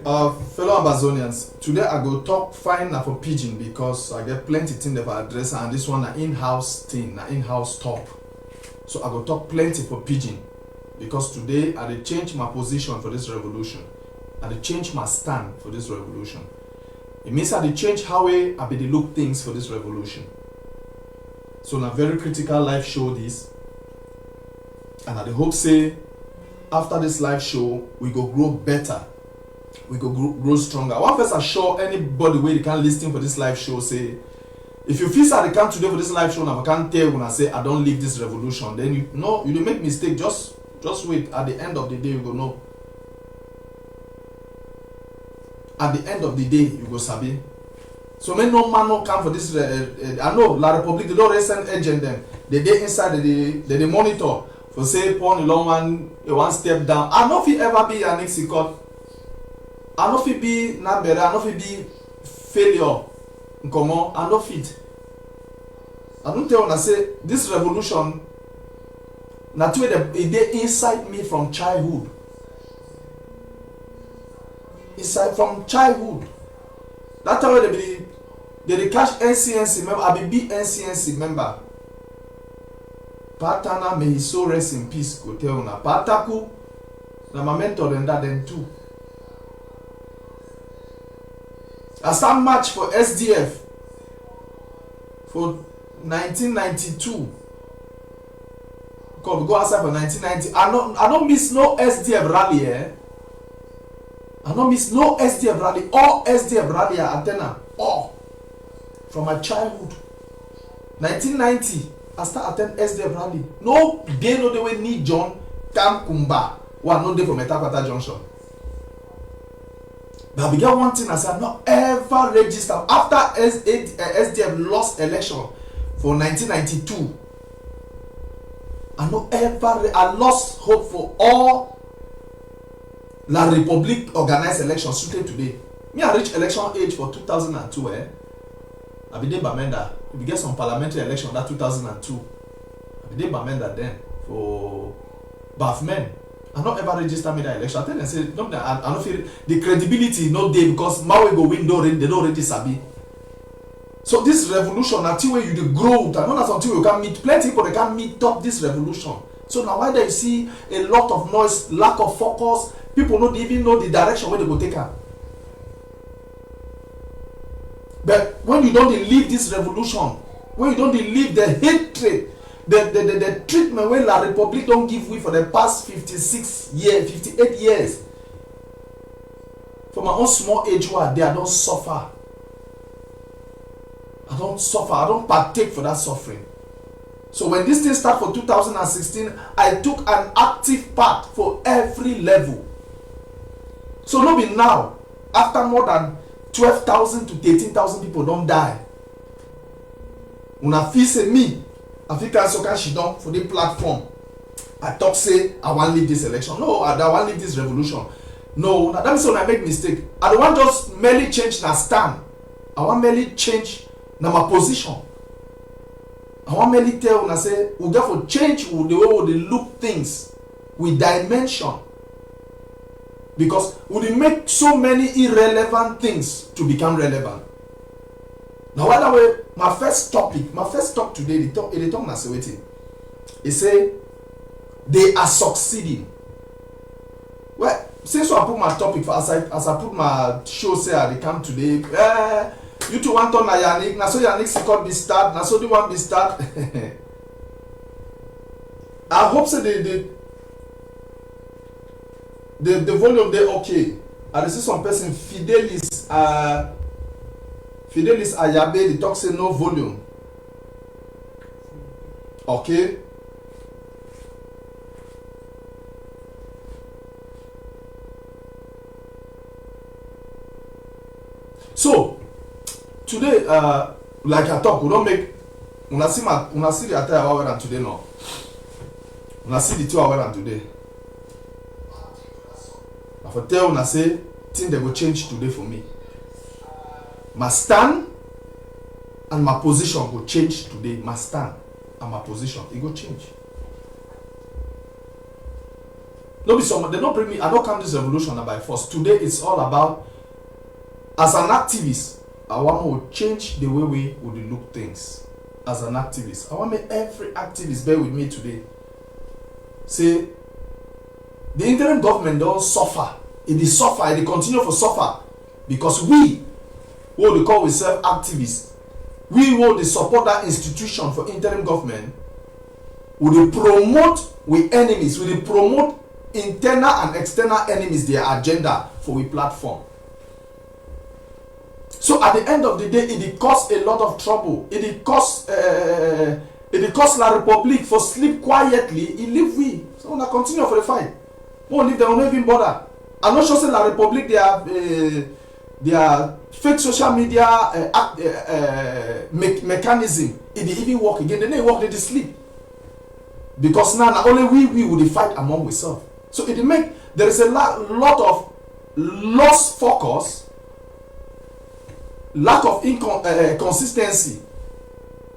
Fellow Amazonians, today I go talk fine for pidgin because I get plenty things for address and this one an in-house thing, an in-house top. So I go talk plenty for pidgin because today I dey change my position for this revolution. I dey change my stand for this revolution. It means I dey change how I be dey look things for this revolution. So na very critical live show this, and I dey hope say after this live show we go grow better, we go grow stronger. I wan first assure anybody wey dey can lis ten for this live show say if you feel say I dey come today for this live show and I can't tell una say I don leave this revolution, then you dey make mistake. Just wait, at the end of the day you go know. At the end of the day you go sabi. So make no man no come for this. I know La Republique they don send agent them. They dey inside. They monitor for say Paul Ilon one step down. I no fit ever be an execute. I no fit be Nambere. I no fit be failure. Nkomo. I no fit. I don't tell una say this revolution. Na two they inside me from childhood. Inside from childhood. That time when they catch NCNC member, I be NCNC member. Patana may he so rest in peace. Go tell una. Pataku na my mentor and that then too. I start match for SDF for 1992. Come go outside for 1990. I don't miss no SDF rally eh. I don't miss no SDF rally. All SDF rally are antenna. All. From my childhood. 1990, I start attend SDF rally. No day, no day we need John Camp Kumba. One no day from Metakwata Junction. But I began one thing I said, not ever register. After SDF lost election for 1992, I lost hope for all La Republique organized elections today. Me I reach election age for 2002 eh. I be there Bamenda. We get some parliamentary election that 2002. I be there Bamenda then for Bafmen. I not ever register me that election. I tell them say no, I don't feel the credibility no day because Mawe go win they don't already sabi. So this revolution until when you dey grow, and not until you can meet plenty people they can meet up this revolution. So now why do you see a lot of noise, lack of focus? People don't even know the direction where they go take her. But when you don't leave this revolution, when you don't leave the hatred, the treatment where La Republique don't give way for the past 56 years, 58 years. For my own small age where I don't suffer. I don't suffer, I don't partake for that suffering. So when this thing started for 2016, I took an active part for every level. So no be now, after more than 12,000 to 13,000 people don't die. Una feel say me, African Soccer Shidon for the platform. I talk say I want to leave this election. No, I want to leave this revolution. No, that means when I make mistake. I don't want just merely change na stand. I want merely change na my position. I want merely tell una say we get for change the way we look things with dimension. Because we make so many irrelevant things to become relevant. Now, by the way, my first talk today, they talk na say wetin. He say they are succeeding. Well, since I put my topic for as I put my show say they come today. You two want to na Yannick, na so Yannick second be start, na so the one be start. I hope say the volume they okay. I see some person Fidelis Ayabe they talk say no volume. Okay. So today like I talk we don't make una see the attire I wear today now. Una see the two I wear today. I for tell una say things they go change today for me. My stand and my position go change today. My stand and my position it go change. No be some, they don't bring me, I don't come this revolution by force. Today it's all about, as an activist, I want to change the way we would look things. As an activist, I want me every activist bear with me today. Say, the interim government don't suffer. It is suffer, it continue to suffer. Because we, what we call ourselves activists, we will support that institution for interim government. We will promote with enemies, we will promote internal and external enemies, their agenda for we platform. So at the end of the day, it costs a lot of trouble. It costs La Republique for sleep quietly. It leave we. So we continue for the fight. Won't leave them, won't even bother. I'm not sure say La Republique they are fake social media mechanism. It even work again. They don't work, they sleep. Because now only we will fight among ourselves. So it make there is a lot of lost focus, lack of consistency.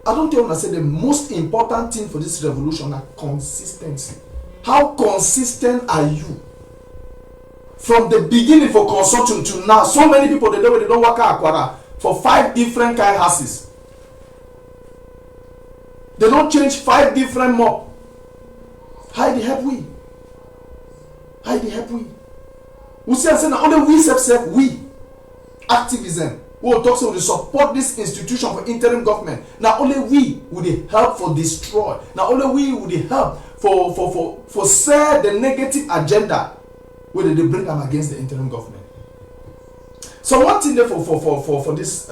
I don't tell you, I say the most important thing for this revolution is consistency. How consistent are you? From the beginning for consortium to now, so many people they don't work at Akwara for 5 different kind houses. They don't change 5 different mob. How they help we? How they help we? We say now only we self we activism. We will talk so to support this institution for interim government. Now only we would help for destroy. Now only we would help for sell the negative agenda where they bring them against the interim government. So one thing there for this.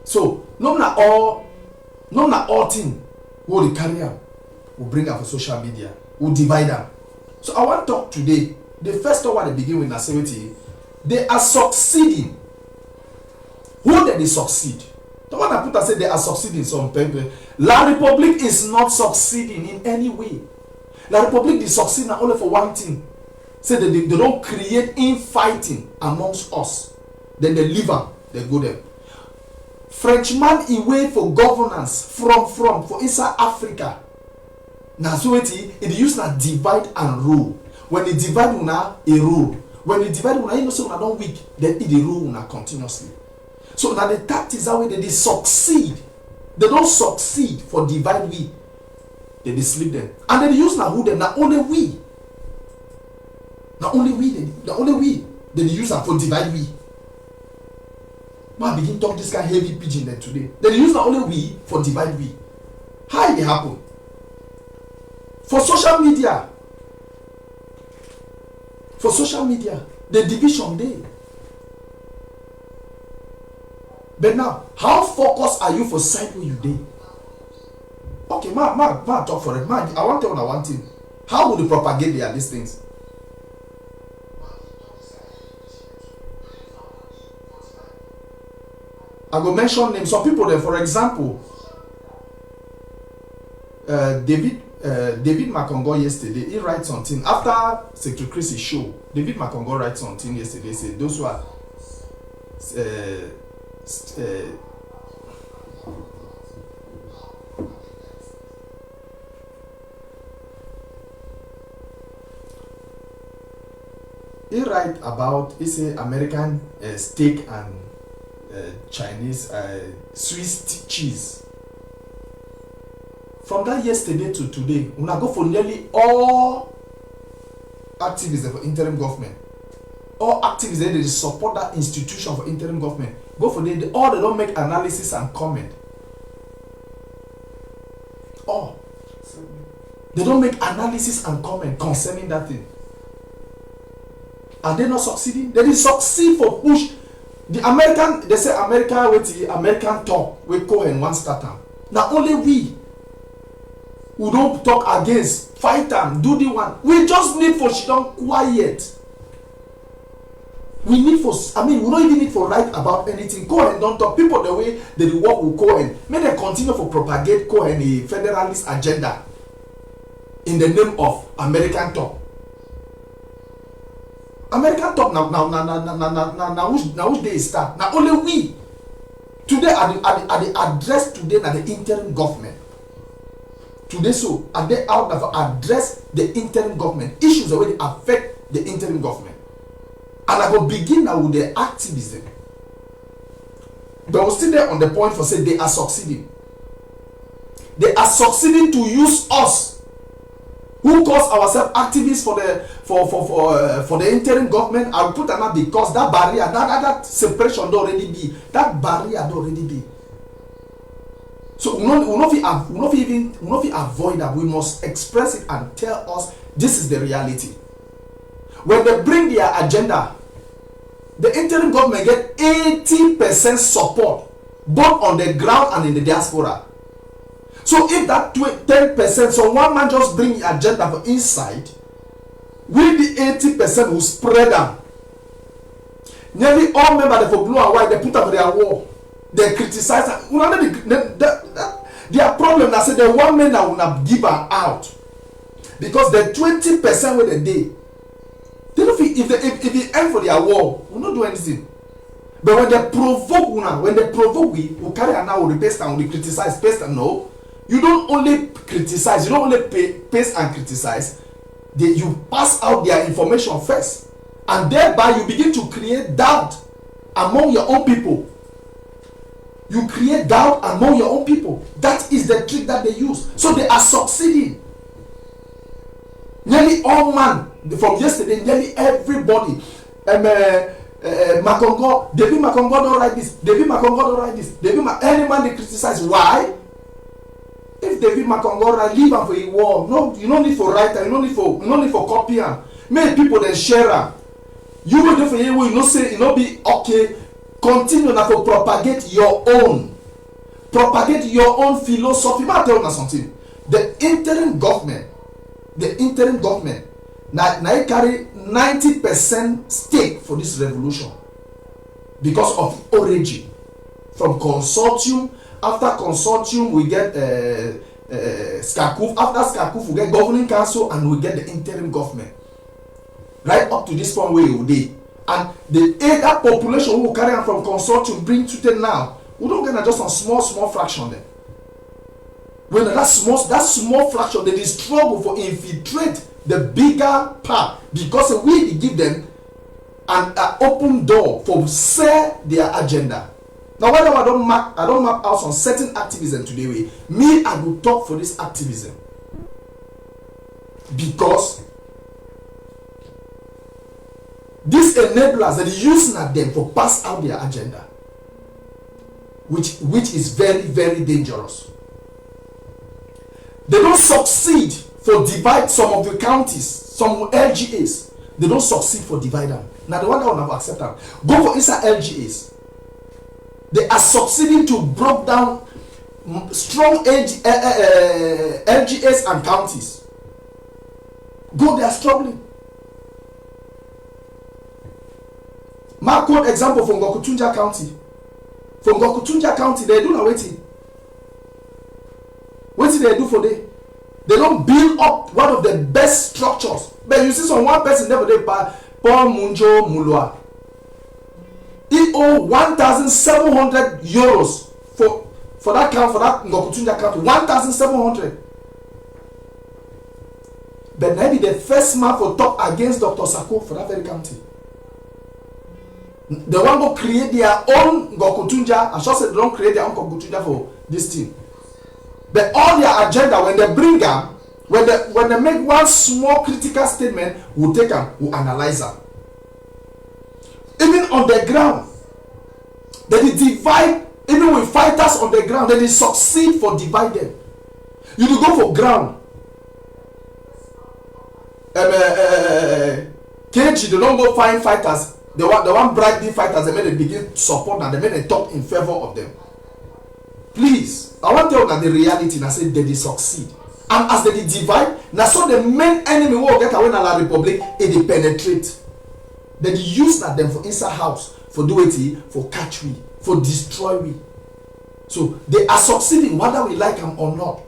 So not all thing will carry out, will bring up for social media, will divide them. So I want to talk today. The first one they begin with Nasewiti, they are succeeding. Who did they succeed? The one I put and say they are succeeding some people. La Republique is not succeeding in any way. La Republique is succeeding only for one thing. Say that they don't create infighting amongst us. Then they leave them, they go there. Frenchman away for governance for inside Africa. Now so it use na divide and rule. When they divide una a rule. When they divide una, you know so una don't weak, then it rule una continuously. So now the tactics are where they succeed. They don't succeed for divide we. They sleep them. And then they use na who them, not only we. Not only we, they use them for divide we. Man begin talk this kind heavy pigeon then today. They use not only we for divide we. How it happen? For social media, the division there. But now, how focused are you for side where you did? Okay, man, talk for it. Man, I want to tell you one thing. How would you propagate these things? I go mention names. Some people there, for example, David Makongo yesterday, he writes something after Secretary Chris's show. David Makongo writes something yesterday. Say those who are he write about American steak and Chinese Swiss cheese. From that yesterday to today, we go for nearly all activists for interim government. All activists they support that institution for interim government. Go for them. All they don't make analysis and comment. All they don't make analysis and comment concerning that thing. Are they not succeeding? They did succeed for push. The American, they say America with the American talk, we Cohen one starter. Now only we who don't talk against, fight them, do the one. We just need for she don't quiet. We need for, we don't even need for write about anything. Cohen don't talk. People the way they work with Cohen, may they continue for propagate Cohen a federalist agenda in the name of American talk. American talk now which day start? Now only we Today, at the address today at the interim government. Today, so are they out of address the interim government issues already affect the interim government, and I will begin now with the activism. But we're still there on the point for say they are succeeding. They are succeeding to use us, who calls ourselves activists for the interim government. I'll put that because that barrier, that separation don't already be. That barrier don't already be. So we not avoid that. We must express it and tell us this is the reality. When they bring their agenda, the interim government get 80% support both on the ground and in the diaspora. So if that 10%, so one man just bring the agenda for inside, we the 80% will spread them. Nearly all members for blue and white, they put up their wall. They criticize. Their problem, I said, the one man that will not give her out. Because the 20% where they did, they don't feel, if they end for their war, will not do anything. But when they provoke, we carry an hour, we paste and we criticize, paste and no. You don't only criticize, you don't only paste and criticize, you pass out their information first. And thereby you begin to create doubt among your own people. You create doubt among your own people. That is the trick that they use. So they are succeeding. Nearly all man, from yesterday, nearly everybody, Makongo, David Makongo don't write this, David Makongo don't write this, any man they criticize. Why? If David Makongo write, leave him for a war. No, you don't need for writer, you don't need for copy. Make people then share them. You will do for you, you know say, you know be okay. Continue now to propagate your own philosophy. But I tell you something. The interim government now carry 90% stake for this revolution because of origin. From consortium, after consortium we get SCACUF, after SCACUF we get governing council, and we get the interim government. Right up to this point where you did. And that population who will carry on from consortium bring to them now, we don't get just a small fraction there. When that small fraction, they struggle for infiltrate the bigger part, because we give them an open door for sell their agenda. Now, whether I don't map out on certain activism today, I will talk for this activism because these enablers that are using at them for pass out their agenda, which is very, very dangerous. They don't succeed for divide some of the counties, some LGAs. They don't succeed for divide them. Now the one that will never accept them. Go for inside LGAs. They are succeeding to break down strong LGAs and counties. Go, they are struggling. My quote example from Ngokutunja County. From Ngokutunja County, they do not waiting. What did they do for them? They don't build up one of the best structures. But you see some one person never did Paul Munjo Mulwa. He owe 1,700 euros for that count, for that Ngokutunja County. 1,700. But maybe the first man for talk against Dr. Sako for that very county. They want to create their own Ngokutunja. I should say they don't create their own Ngokutunja for this thing. But all their agenda, when they bring them, when they make one small critical statement, we'll take them, we'll analyze them. Even on the ground, they divide, even with fighters on the ground, they succeed for dividing. You will go for ground. KG, they don't go find fighters. They want bribe the fighters, they may begin to support them, they may talk in favor of them. Please, I want to tell you that the reality, and I say they succeed. And as they divide, now so the main enemy will get away in the Republic, they penetrate. They use that them for inside house, for do it, for catch we, for destroy we. So they are succeeding whether we like them or not.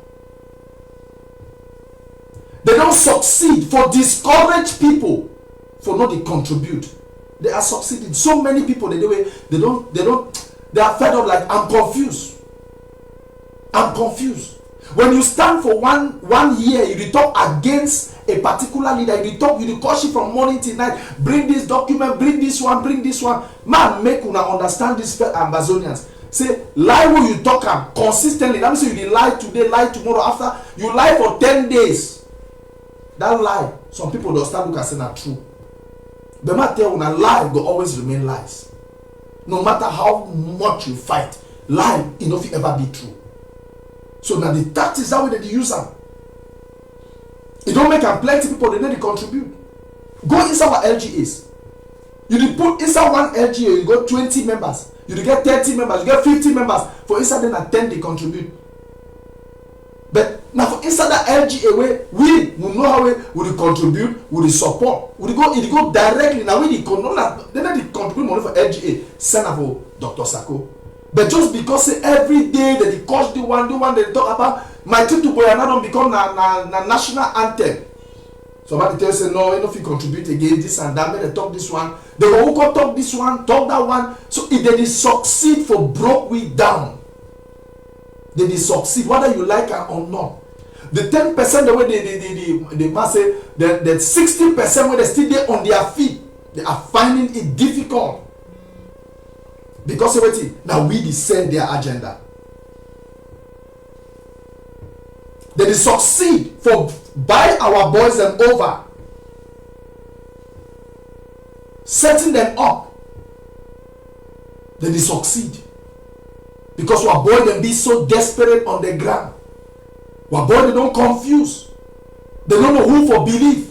They don't succeed for discourage people for not they contribute. They are succeeding. So many people they don't They are fed up like, I'm confused. I'm confused. When you stand for one year, you talk against a particular leader, you talk, you caution from morning till night, bring this document, bring this one, bring this one. Man, make una understand this Ambazonians. Say, lie when you talk am consistently. That means you lie today, lie tomorrow, after you lie for 10 days. That lie, some people don't start looking and say not true. But I tell you, a lie will always remain lies. No matter how much you fight, lie enough ever be true. So now the tactics that way that they use them. It don't make them plenty people, they need to contribute. Go inside our LGAs. You put inside one LGA, you got 20 members. You get 30 members, you get 50 members. For inside them at 10 they contribute. But now for inside that LGA way, we will know how we contribute, we support. We go directly. Now we they contribute money for LGA, send for Dr. Sako. But just because say, every day that they coach the one they talk about, my trip to Boyana don't become na national anthem. Somebody tells say no, if you contribute again this and that, they talk this one, they go talk this one, talk that one. So if they succeed for broke we down, they succeed whether you like it or not. The 10% the way they must say that 60% where they still there on their feet, they are finding it difficult. Because now we descend their agenda. They succeed for buy our boys them over, setting them up. They succeed because our boy them be so desperate on the ground. Our boy they don't confuse. They don't know who for believe.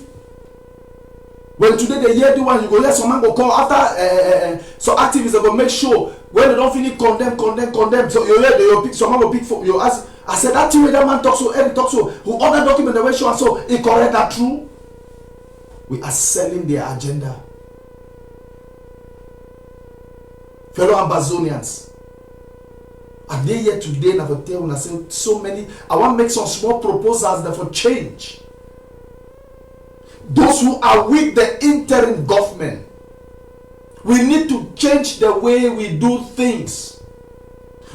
When today they hear the one, you go let someone go call after so activists they go make sure when they don't finish condemn. So you hear they pick someone will pick for you ask. I said that thing that man talks so, Eric talks so, who other document the way show so it correct that true. We are selling their agenda. Fellow Ambazonians, are they here today? Now for tell when I say so many, I want to make some small proposals that for change. Those who are with the interim government, we need to change the way we do things.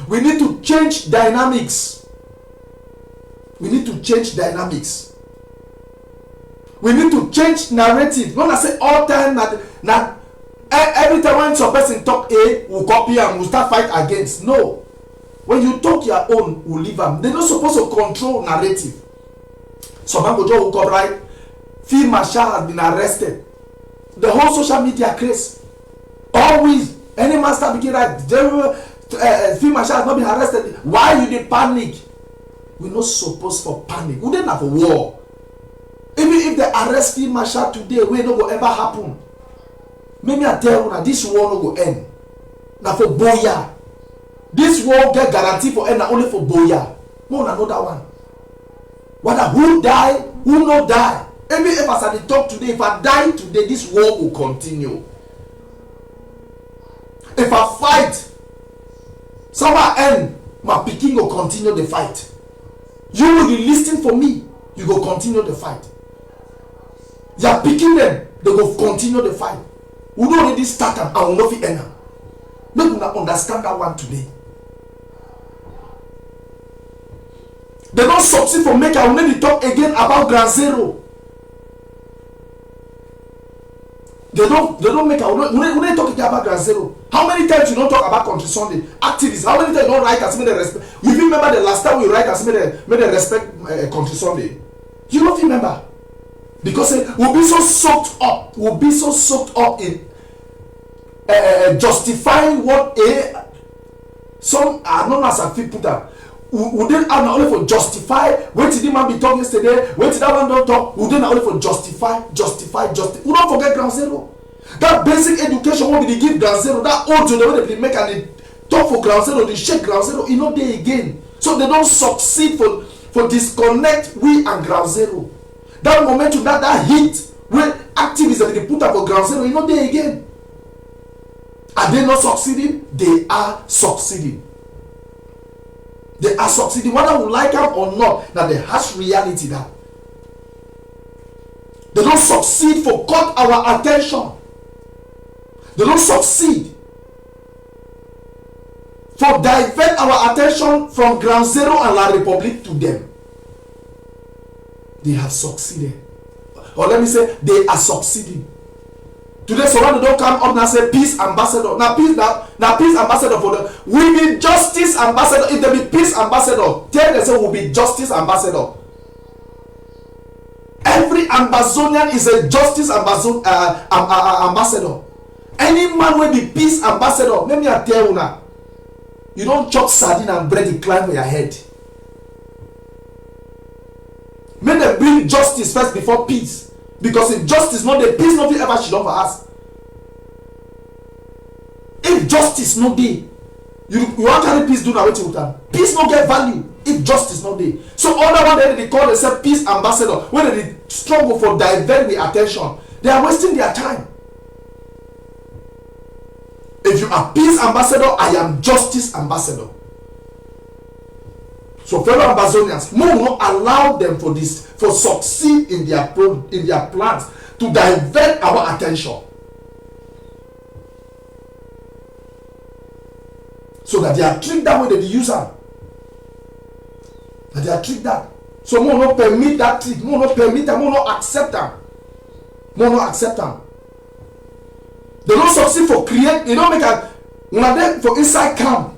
We need to change dynamics. We need to change dynamics. We need to change narrative. When I say all time, not every time when some person talk A, we'll copy and we'll start fight against. No. When you talk your own, we'll leave them. They're not supposed to control narrative. Some man go just hook up right. Field Marshal has been arrested. The whole social media craze. Always, any master begin right. Field Marshal has not been arrested. Why you dey panic? We're not supposed for panic. We don't have a war. Even if they arrest Field Marshal today, we no go ever happen. Maybe I tell you that this war no go end. Now for Boya. This war get guarantee for end only for Boya. No, another one. Whether who die, who not die. Even if I talk today, if I die today, this war will continue. If I fight, somewhere end, my picking will continue the fight. You will be listening for me, you go continue the fight. You are picking them, they go continue the fight. We don't already start them, and we will not end them. Make you understand that one today. They don't succeed for make. I will maybe talk again about Ground Zero. They don't make. We don't talk again about Ground Zero. How many times you don't talk about Country Sunday activists? How many times you don't write as many respect? You remember the last time we write as many respect Country Sunday? You don't remember because we'll be so soaked up. We'll be so soaked up in justifying what some are known as a people put up. We then are not only for justify. When did the man be talking yesterday? When did that one don't talk? We then are only for justify. We don't forget Ground Zero. That basic education what they give Ground Zero, that old to the way they make and they talk for Ground Zero, they shake Ground Zero, you know they again. So they don't succeed for disconnect we and Ground Zero. That momentum, that heat when activists that they put up for Ground Zero, you know they again. Are they not succeeding? They are succeeding. They are succeeding, whether we like them or not. Now the harsh reality that they don't succeed for caught our attention. They don't succeed for divert our attention from Ground Zero and La Republique to them. They have succeeded. Or let me say, they are succeeding. Today, someone don't come up and say peace ambassador. Now peace ambassador for them. We be justice ambassador. If they be peace ambassador, tell them say we be justice ambassador. Every Ambazonian is a justice ambassador. Any man will be peace ambassador. Let me tell you now. You don't chop sardine and bread the climb on your head. Make them bring justice first before peace. Because if justice not there, peace not ever should for us. If justice not there, you want to carry peace do now with you. Peace not get value if justice not there. So all that one they call themselves peace ambassador. When they struggle for divert the attention, they are wasting their time. If you are peace ambassador, I am justice ambassador. So fellow Ambazonians, we will not allow them for this, for succeed in their plans to divert our attention. So that they are tricked that way, they use them. That they are tricked that. So we will not permit that trick, we will not permit them, we will not accept them. We will not accept them. They don't succeed for create, they don't make a for inside camp.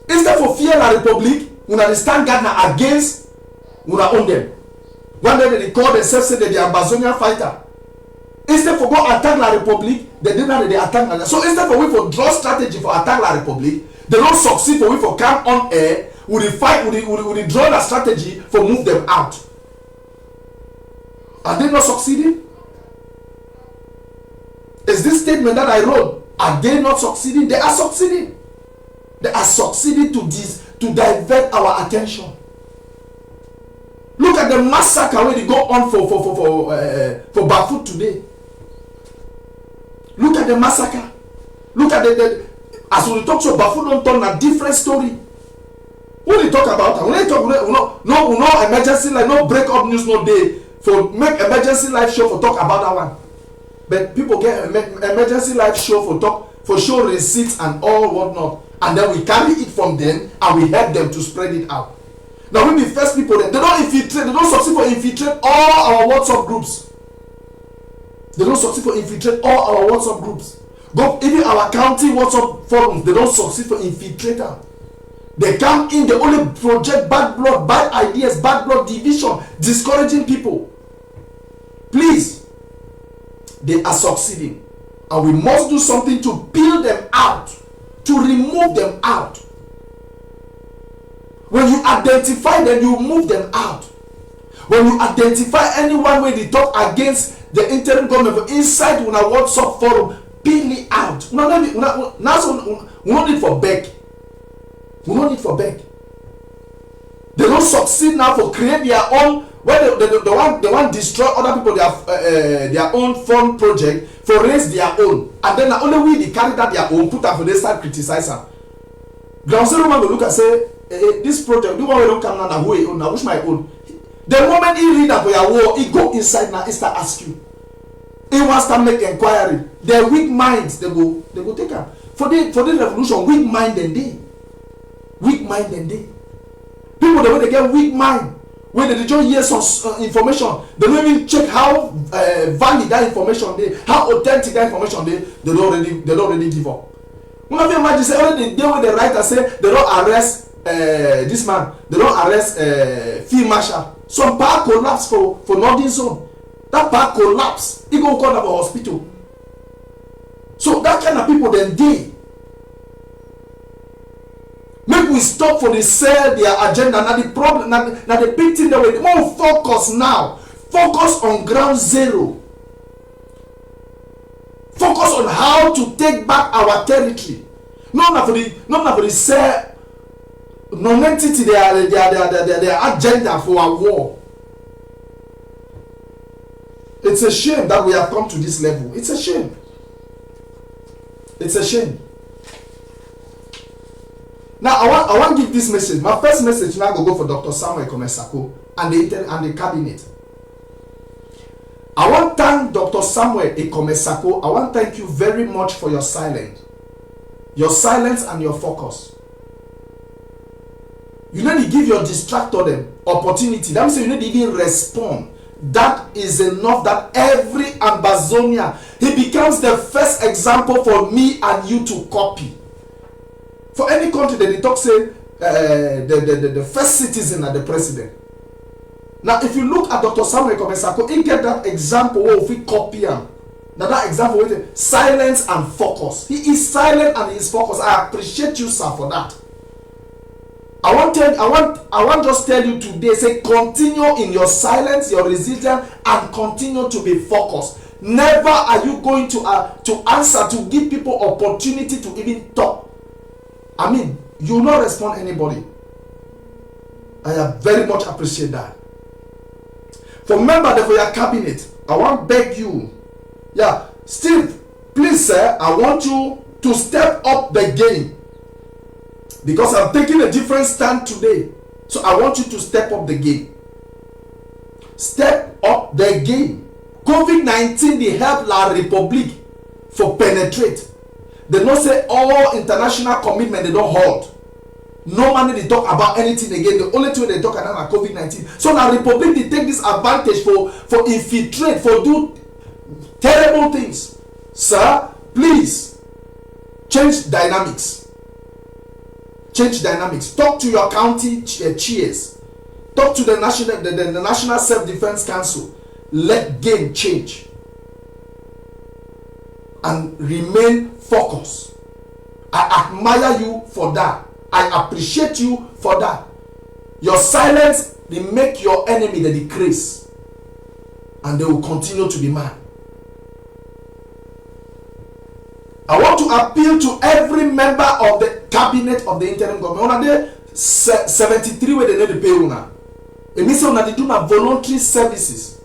Instead for fear La Republique, they stand Ghana against own them. One day they call themselves say that they are Ambazonian fighter. Instead for go attack La Republique, they did not they attack Ghana. So instead for we for draw strategy for attack La Republique, they don't succeed for we for come on air, we fight, we draw the strategy for move them out. Are they not succeeding? Is this statement that I wrote, are they not succeeding? They are succeeding. They are succeeding to divert our attention. Look at the massacre where they go on for Bafut today. Look at the massacre. Look at the as we talk so Bafut don't turn a different story. When they talk about when they talk no emergency life, no break up news no day for make emergency life show for talk about that one. But people get emergency life show for show receipts and all whatnot. And then we carry it from them and we help them to spread it out. Now we be first people then. They don't infiltrate, they don't succeed for infiltrate all our WhatsApp groups. They don't succeed for infiltrate all our WhatsApp groups. Go even our county WhatsApp forums, they don't succeed for infiltrator. They come in, they only project bad blood, bad ideas, bad blood division, discouraging people. Please, they are succeeding. And we must do something to peel them out. To remove them out. When you identify them, you move them out. When you identify anyone where they talk against the interim government inside una WhatsApp forum, peel it out. We don't need for beg. We don't need for beg. They don't succeed now for create their own. When they want destroy other people their own fund project for raise their own, and then only we they carry that their own put up for they start criticizing. Ground Zero man go look and say this project, the one we don't come now who own now which my own. The moment he read that for your war, he go inside now, he start ask you. He wants to make inquiry. Their weak minds they go take up for the revolution. Weak mind and they, people the way they get weak mind. When they just hear some information, they don't even check how valid that information is, how authentic that information is. They don't already give up. One of you imagine say only the day when the writer say they don't arrest this man, they don't arrest field marshal. Some power collapse for Northern Zone. That power collapse. He go call up a hospital. So that kind of people then they. Make we stop for the sell their agenda. Now the problem, now the big thing that we more focus now. Focus on Ground Zero. Focus on how to take back our territory. Not for the sell non-entity their agenda for our war. It's a shame that we have come to this level. It's a shame. It's a shame. Now I want to give this message. My first message now go for Dr. Samuel Komesako and the cabinet. I want to thank Dr. Samuel Komesako. I want to thank you very much for your silence. Your silence and your focus. You need to give your distractor them opportunity. That means you need to even respond. That is enough that every Ambazonian, he becomes the first example for me and you to copy. For any country that they talk say the first citizen are the president. Now if you look at Dr. Samuel Komesako, he get that example where if we copy him. Now that example with silence and focus. He is silent and he is focused. I appreciate you, sir, for that. I want just tell you today, say continue in your silence, your resilience, and continue to be focused. Never are you going to answer, to give people opportunity to even talk. I mean, you will not respond anybody. I very much appreciate that. For member for your cabinet, I want beg you. Yeah, Steve, please sir, I want you to step up the game. Because I'm taking a different stand today. So I want you to step up the game. Step up the game. COVID-19, they help La République for penetrate. They don't say all international commitment they don't hold. No money they talk about anything again. The only thing they talk about COVID-19. So La République they take this advantage for infiltrate, for do terrible things. Sir, please change dynamics. Change dynamics. Talk to your county chairs. Talk to the National Self-Defense Council. Let game change. And remain focused. I admire you for that. I appreciate you for that. Your silence, they make your enemy the decrease. And they will continue to be mad. I want to appeal to every member of the cabinet of the interim government. Una dey 73 where they need to pay una. It means una dey do na voluntary services.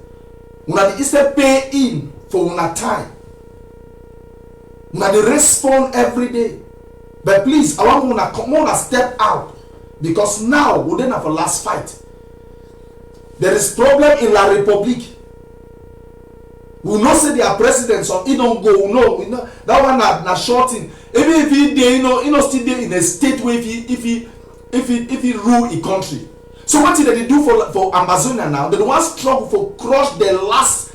Una dey instead pay in for una time. Una dey respond every day. But please, I want una come on and step out. Because now we don't have a last fight. There is problem in La République. We will not say they are presidents or he don't go. We know that one na short thing. Even if he dey, still dey in a state where if he rule a country. So what did they do for Amazonia now? They want struggle for crush the last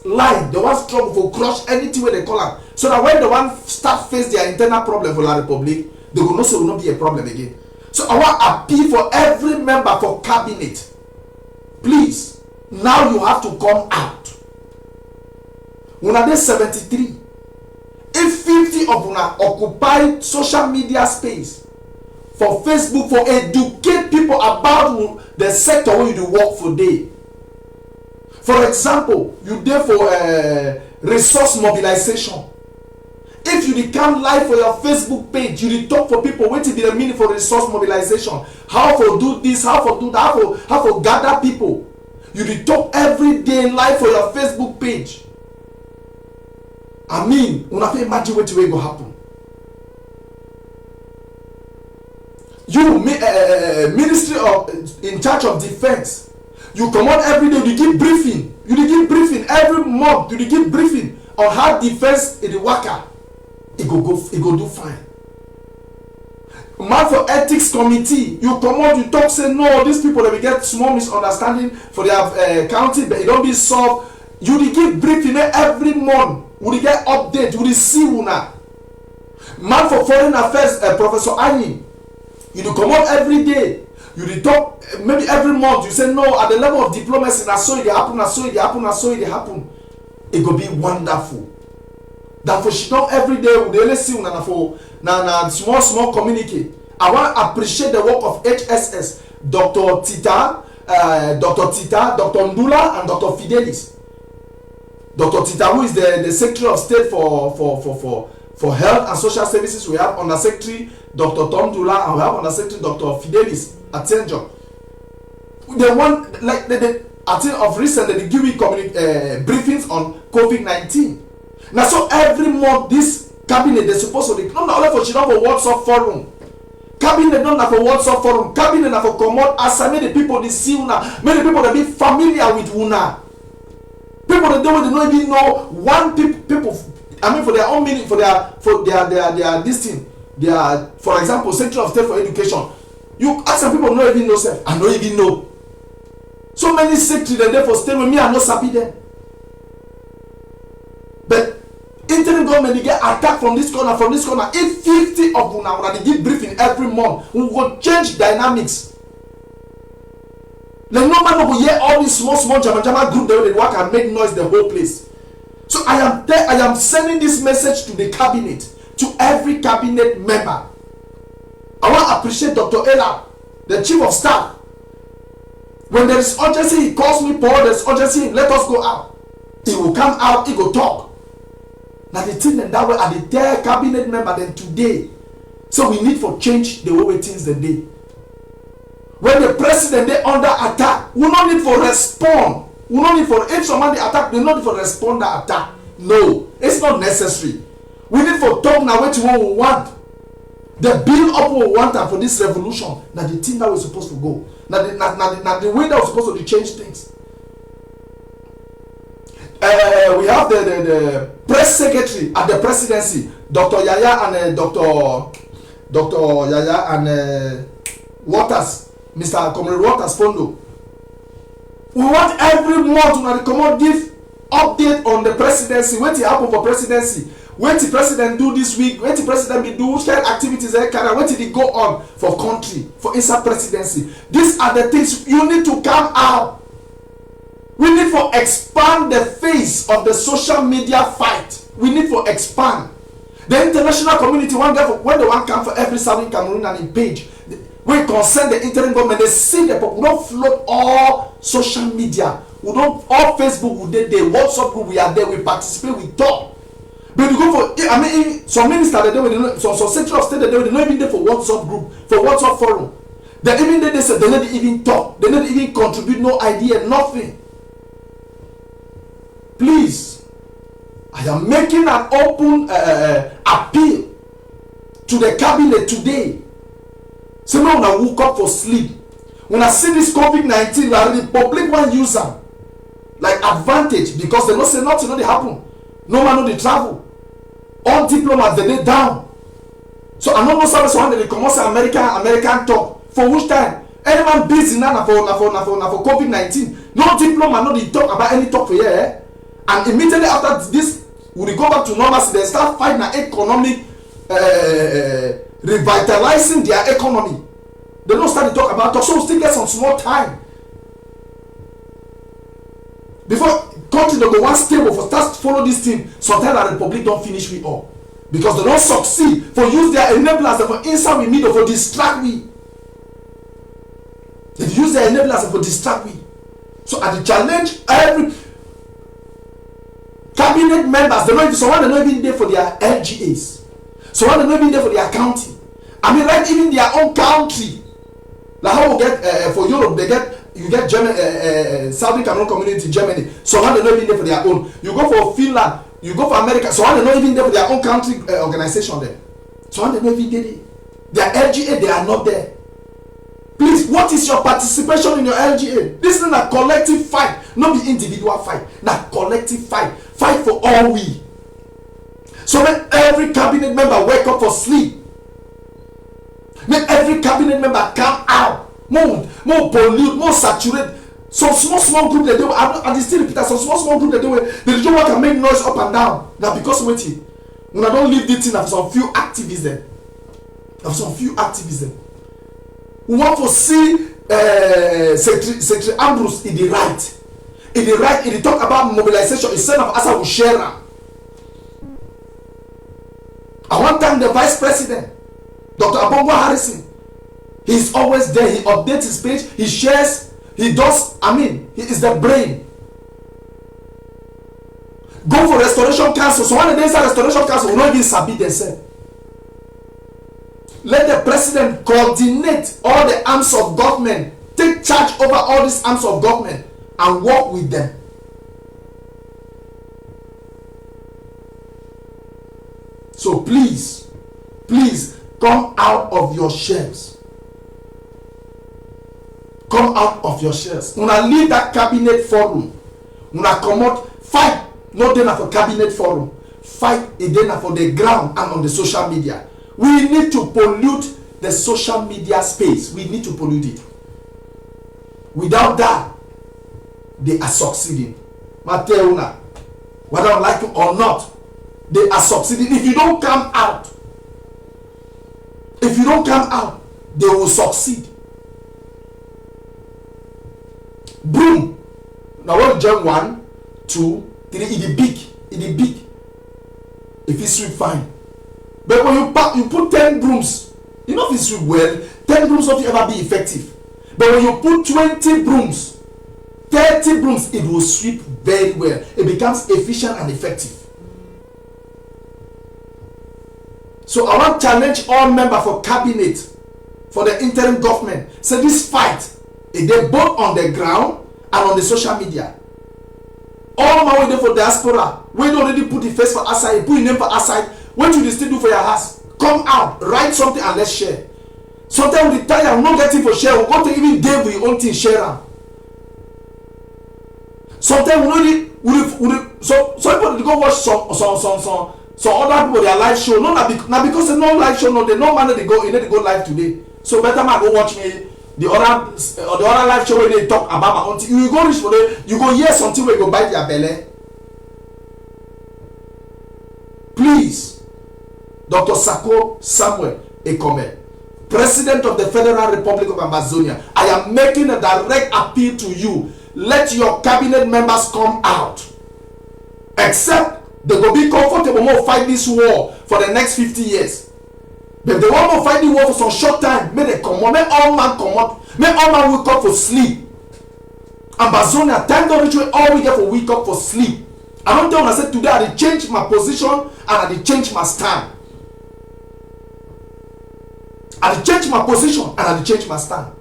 line. They want struggle for crush anything where they call it. So that when they want start face their internal problem for La République, they will not be a problem again. So I want appeal for every member for cabinet. Please, now you have to come out. Una dey 73. If 50 of una occupy social media space for Facebook for educate people about the sector where you do work for day. For example, you dey for resource mobilization. If you become live for your Facebook page, you talk for people wetin be the meaning for resource mobilization, how for do this, how for do that, how for gather people. You talk every day live for your Facebook page. I mean, una fit imagine what will go happen. You, Ministry of in charge of Defense, you come on every day. You give briefing. You give briefing every month. You give briefing on how defense in the worker. It go do fine. Man for ethics committee, you come on. You talk say no. These people that we get small misunderstanding for their county, but it don't be solved. You give briefing every month. We get update, we see una. Man for foreign affairs, Professor Anyi, you do come out every day. You do talk maybe every month. You say no, at the level of diplomacy, na so it happen, na so it happen, na so it happen. It go be wonderful. That for she don't every day we only see una for na small communicate. I want to appreciate the work of HSS, Dr. Tita, Dr. Ndula, and Dr. Fidelis. Dr. Tita, who is the Secretary of State for Health and Social Services, we have Under Secretary Dr. Tom Dula, and we have Under Secretary Dr. Fidelis Atenjo. They want, like, I think of recent, they give me briefings on COVID-19. Now, so every month, this cabinet, they're supposed to, not only for WhatsApp forum. Cabinet not for WhatsApp forum. Cabinet not for common answer. Many people they see una. Many people that be familiar with una. People that don't even know one people I mean for their own meaning, for their this thing, their, for example, Secretary of State for Education. You ask some people not even know self, I don't even know. So many secretaries there for state with me are not sabi them. But interim government they get attacked from this corner, from this corner. If 50 of them now they give briefing every month, we will change dynamics. Like no man will hear all these small jama group they work and make noise the whole place. So I am sending this message to the cabinet, to every cabinet member. I want to appreciate Dr. Ella, the chief of staff. When there is urgency, he calls me, Paul, there's urgency, let us go out. He will come out, he will talk. Now the thing that way are the third cabinet member then today. So we need for change the way things the day. When the president they under attack, we don't need for respond. We don't need for, if someone they attack, they don't need for respond the attack. No, it's not necessary. We need for talk now what we want. The build up we want for this revolution. Now the thing that we're supposed to go. Now the way that we're supposed to change things. We have the press secretary at the presidency, Dr. Yaya and Dr. Yaya and Waters, Mr. Comrade Waters Fondo. We want every month to come out give update on the presidency. What happen for presidency? What the president do this week? What the president be do? Which kind of activities they carry? What did he go on for country, for inside presidency? These are the things you need to come out. We need to expand the face of the social media fight. We need to expand. The international community when they want come for every Southern Cameroon and in page, we concern the interim government. They see the people. We don't float all social media. We don't all Facebook. We did the WhatsApp group. We are there. We participate. We talk. But you go for, I mean, some ministers they do, some Secretary of State they not even there for WhatsApp group, for WhatsApp forum. They even there they say they not even talk. They not even contribute no idea, nothing. Please, I am making an open appeal to the cabinet today. So now when I woke up for sleep, when I see this COVID-19, the public one use them like advantage because they don't say nothing, no they happen. No man know they travel. All diplomats they down. So I don't know service one they come say American talk. For which time? Any man busy now for COVID-19. No diplomat no they talk about any talk for here. And immediately after this, we go back to normalcy. They start fighting an economic, revitalizing their economy. They don't start to talk about talk. So we still get some small time before country they go one stable for start follow this thing. Sometimes the republic don't finish we all because they don't succeed for use their enablers for inside we need or for distract we. They use their enablers for distract we. So at the challenge every cabinet members, they know someone not even there for their LGAs. Someone not even there for their county. I mean, right, even their own country. Like how we get for Europe, you get Germany, Southern Cameroon community, Germany. Someone not even there for their own. You go for Finland, you go for America. Someone not even there for their own country organization there. Someone not even there. Their LGA, they are not there. Please, what is your participation in your LGA? This is not a collective fight, not the individual fight. Not collective fight. Fight for all we. So when every cabinet member wake up for sleep, make every cabinet member come out, more pollute, more saturate. Some small group they do. I still repeat that some small group they do. They don't want to make noise up and down. Now because waiting, when I don't leave this thing, I have some few activists there. We want to see Secretary Ambrose in the right. In the talk about mobilization, instead of as I will share them. I want to thank the Vice President, Dr. Abongo Harrison. He's always there. He updates his page. He shares. He does. I mean, he is the brain. Go for Restoration Council. So one of the days Restoration Council will not even submit themselves. Let the president coordinate all the arms of government, take charge over all these arms of government and work with them. So please come out of your shells. Come out of your shells. Una leave that cabinet forum. Una come out, fight, not then for cabinet forum. fight again for the ground and on the social media. We need to pollute the social media space. We need to pollute it. Without that, they are succeeding. Mateuna, whether I like it or not, they are succeeding. If you don't come out, they will succeed. Boom. Now what John 1, 2, 3, it is big. If it's sweep, fine. But when you put 10 brooms, you know if it's sweep well, 10 brooms won't ever be effective. But when you put 20 brooms, 30 brooms, it will sweep very well. It becomes efficient and effective. So I want to challenge all members for cabinet, for the interim government. So this fight, they both on the ground and on the social media. All my way there for diaspora, when you already put the face for aside, put your name for aside, what you still do for your house? Come out, write something and let's share. Sometimes we tell you, not getting for share, we go to even Dave with your own thing, share them. Sometimes some people go watch some other people their live show. No, now because they no live show, no, they no man they go live today. So better man go watch me the other live show where they talk about my own thing. You go reach for them, you go hear something where you go bite their belly. Please, Dr. Sako Samuel Ekome, President of the Federal Republic of Amazonia, I am making a direct appeal to you. Let your cabinet members come out. Except they will be comfortable more fight this war for the next 50 years. But if they want to fight the war for some short time, may they come on, may all man come out, may all man wake up for sleep. Amazonia, time don't reach all we get for wake up for sleep. I don't tell when I said today I change my position and I change my stand. I change my position and I change my stand.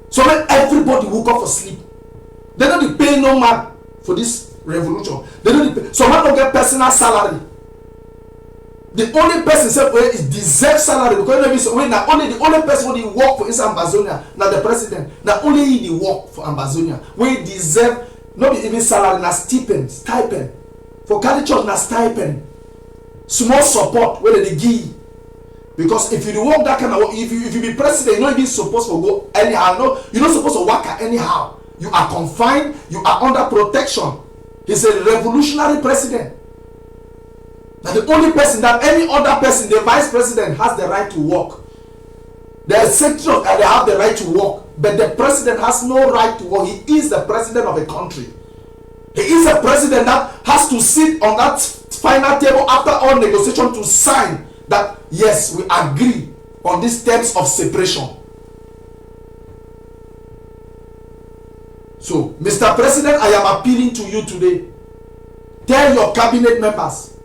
So let everybody wake up for sleep. They don't pay no man for this revolution. They don't pay. Some man don't get personal salary. The only person said is deserve salary because the only person who work for is Amazonia, not the president. Not only he work for Amazonia. We deserve not even salary, not stipend. For Catholic Church, not stipend. Small support where they give. Because if you work that kind of work, if you be president, you're not even supposed to go anyhow. No, you're not supposed to work anyhow. You are confined, you are under protection. He's a revolutionary president. Now the only person that any other person, the vice president, has the right to work. The secretary, they have the right to work. But the president has no right to work. He is the president of a country. He is a president that has to sit on that final table after all negotiation to sign that, yes, we agree on these terms of separation. So, Mr. President, I am appealing to you today. Tell your cabinet members,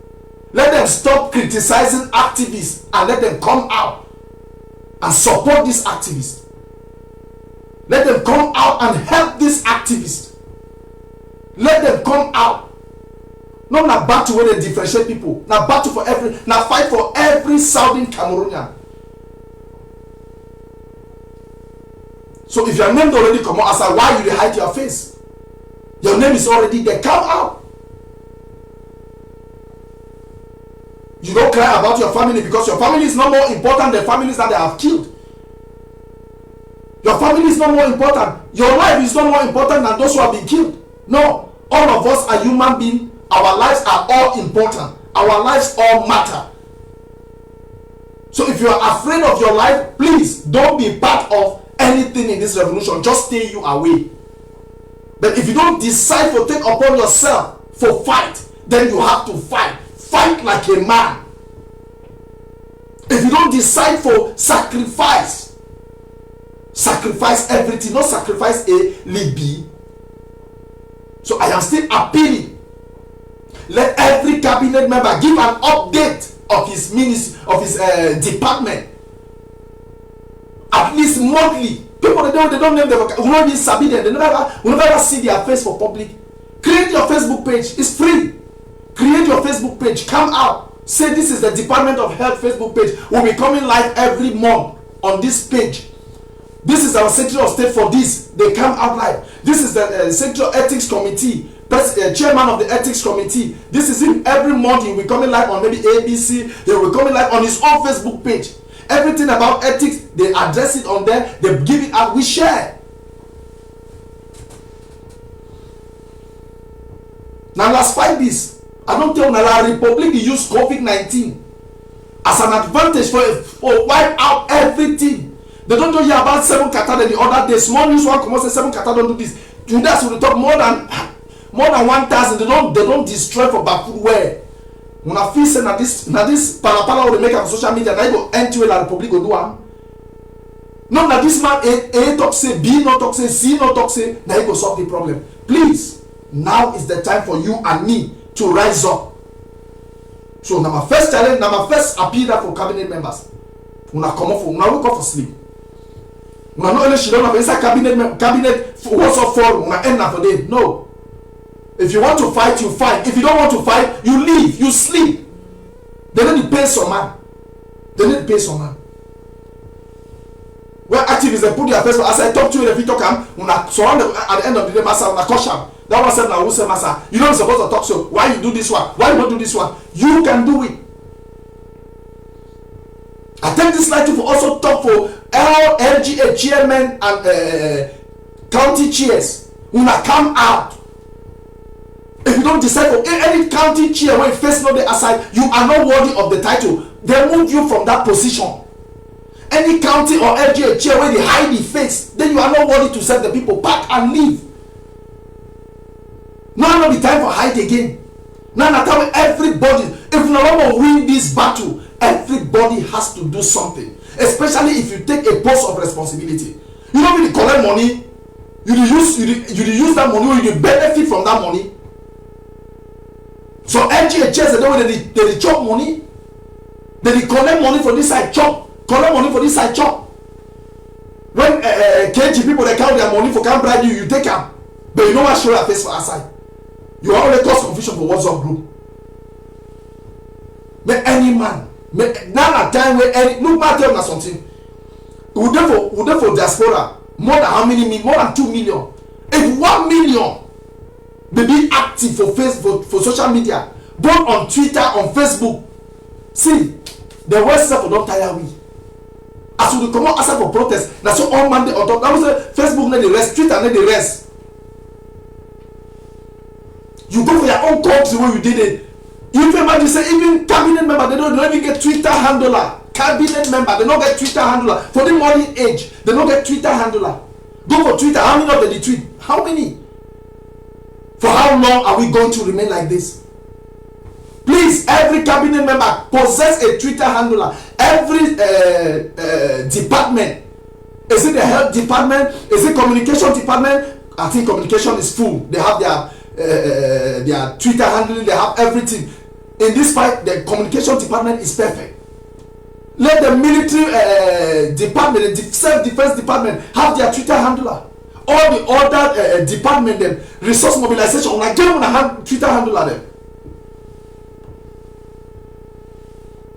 let them stop criticizing activists and let them come out and support these activists. Let them come out and help these activists. Let them come out. Not na battle where they differentiate people. Now battle for every, now fight for every Southern Cameroonian. So if your name already come out, as why you hide your face? Your name is already there. Come out. You don't cry about your family because your family is not more important than families that they have killed. Your family is not more important. Your life is not more important than those who have been killed. No. All of us are human beings. Our lives are all important. Our lives all matter. So if you are afraid of your life, please don't be part of anything in this revolution. Just stay you away. But if you don't decide to take upon yourself for fight, then you have to fight. Fight like a man. If you don't decide for sacrifice, sacrifice everything, not sacrifice a Libby. So I am still appealing. Let every cabinet member give an update of his ministry, of his department. At least monthly. People they don't name them. We don't even sabi them. They never see their face for public. Create your Facebook page. It's free. Create your Facebook page. Come out. Say this is the Department of Health Facebook page. We'll be coming live every month on this page. This is our Secretary of State for this. They come out live. This is the Secretary Ethics Committee. chairman of the ethics committee. This is him. Every month he will be coming live on maybe ABC. He will be coming live on his own Facebook page. Everything about ethics, they address it on there. They give it out. We share. Now let's fight this. I don't tell the Republic they use COVID-19 as an advantage for wipe out everything. They don't hear about 7 kata the other day. Small news one come out say 7 kata don't do this. Judas will talk more than 1,000. They don't destroy for Baku where. When I feel say na this palapala will make on social media, now you go enter la Republic go do am. No, na this man A talk say, B not talk say, C not talk say, now you go solve the problem. Please, now is the time for you and me to rise up. So now my first challenge, now my first appeal for cabinet members. Una come off, una wake up for sleep. Una no only she don't have inside cabinet what's up for una end na for day. No. If you want to fight, you fight. If you don't want to fight, you leave, you sleep. They need to pay some man. They need to pay some man. When activists they put their face, as I talk to you, if you talk at the end of the day, massa, una caution. That one said, now who say massa? You don't supposed to talk so. Why you do this one? Why you not do this one? You can do it. I take this night to also talk for LGA chairman and county chairs. Una come out. If you don't decide for any county chair when you face no the aside, you are not worthy of the title. They move you from that position. Any county or LGA chair where they hide the face, then you are not worthy to serve the people. Pack and leave. Now not the time for hide again. Now the time everybody, if no one will win this battle, everybody has to do something. Especially if you take a post of responsibility. You don't really collect money. You use that money or you benefit from that money. So LGHS, they know they chop money. They collect money for this side chop. Collect money for this side chop. When KG people they count their money for can't bribe you, you take them. But you know what show your face for outside. You already cause confusion for WhatsApp group. But any man, now a time where any look back tell me something. Would they for diaspora more than how many? More than 2 million. If 1 million. They be active for Facebook, for social media, both on Twitter, on Facebook. See, the West Side don't tire we. As we come out for protest, that's so all Monday on top. That was Facebook need the rest, Twitter need the rest. You go for your own country where you did it. You can imagine say even cabinet member they don't even get Twitter handler. Cabinet member they don't get Twitter handler for the modern age. They don't get Twitter handler. Go for Twitter. How many of them they tweet? How many? For how long are we going to remain like this? Please, every cabinet member possess a Twitter handler. Every department. Is it the health department? Is it communication department? I think communication is full. They have their Twitter handling. They have everything. In this fight, the communication department is perfect. Let the military department, the self-defense department have their Twitter handler. All the other department, them resource mobilization, when I give them a Twitter handler them.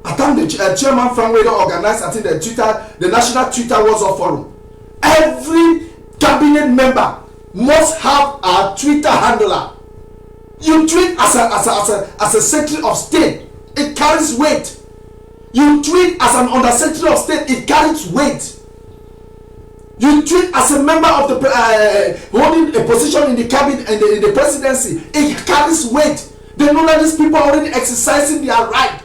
I think the chairman Frank Wade organized, I think the National Twitter WhatsApp Forum. Every cabinet member must have a Twitter handler. You tweet as a Secretary of State, it carries weight. You tweet as an Under-Secretary of State, it carries weight. You tweet as a member of the holding a position in the cabinet and in the presidency, it carries weight. They know that these people are already exercising their right.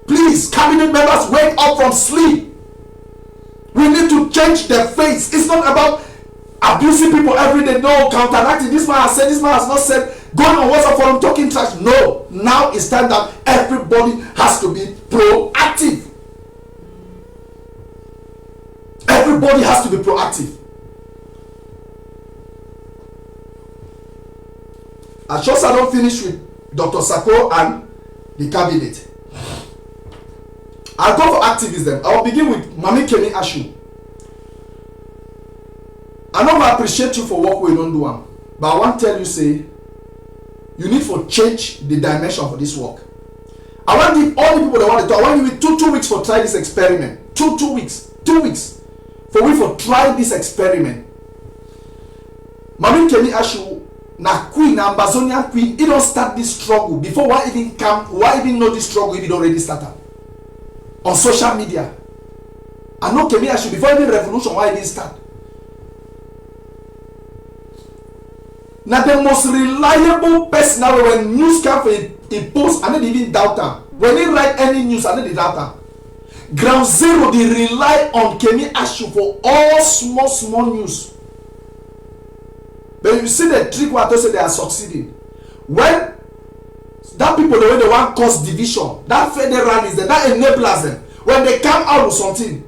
Please, cabinet members, wake up from sleep. We need to change their face. It's not about abusing people every day. No, counteracting. This man has said, this man has not said. Going on WhatsApp forum talking trash. No, now it's time that everybody has to be proactive. Everybody has to be proactive. I just I don't finish with Dr. Sako and the cabinet. I'll go for activism. I'll begin with Mami Kemi Ashu. I know I appreciate you for work we don't do one, but I want to tell you, say, you need to change the dimension for this work. I want to give all the people that want to talk. I want to give you two weeks for try this experiment. Two weeks for we for try this experiment. Mami Kemi Ashu na queen, na Ambazonian queen. He don't start this struggle before why even know this struggle if it already started on social media. I know Kemi Ashu before even revolution why it didn't start. Now the most reliable person now when news come for a post, I don't even doubt him. When he write any news, I don't doubt him. Ground Zero, they rely on Kemi Ashu for all small news. But you see the trick what I say they are succeeding. When that people the way they want cause division, that federalism, that enables them. When they come out with something,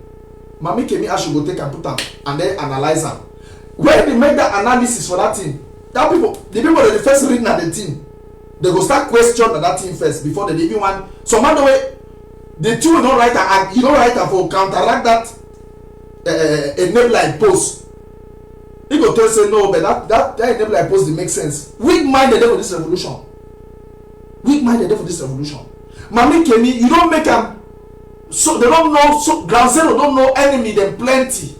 Mami Kemi Ashu go take and put them and then analyze them. When they make that analysis for that thing, that people, the people that they first reading at the thing, they go start question that thing first before they even want. Some other way, the two will not write and you don't write for counteract that enabler post. He go tell say no, but that enabler post it makes sense. Weak minded for this revolution. Weak minded for this revolution. Mami Kemi, you don't make them. So they don't know. So Ground Zero don't know enemy them plenty.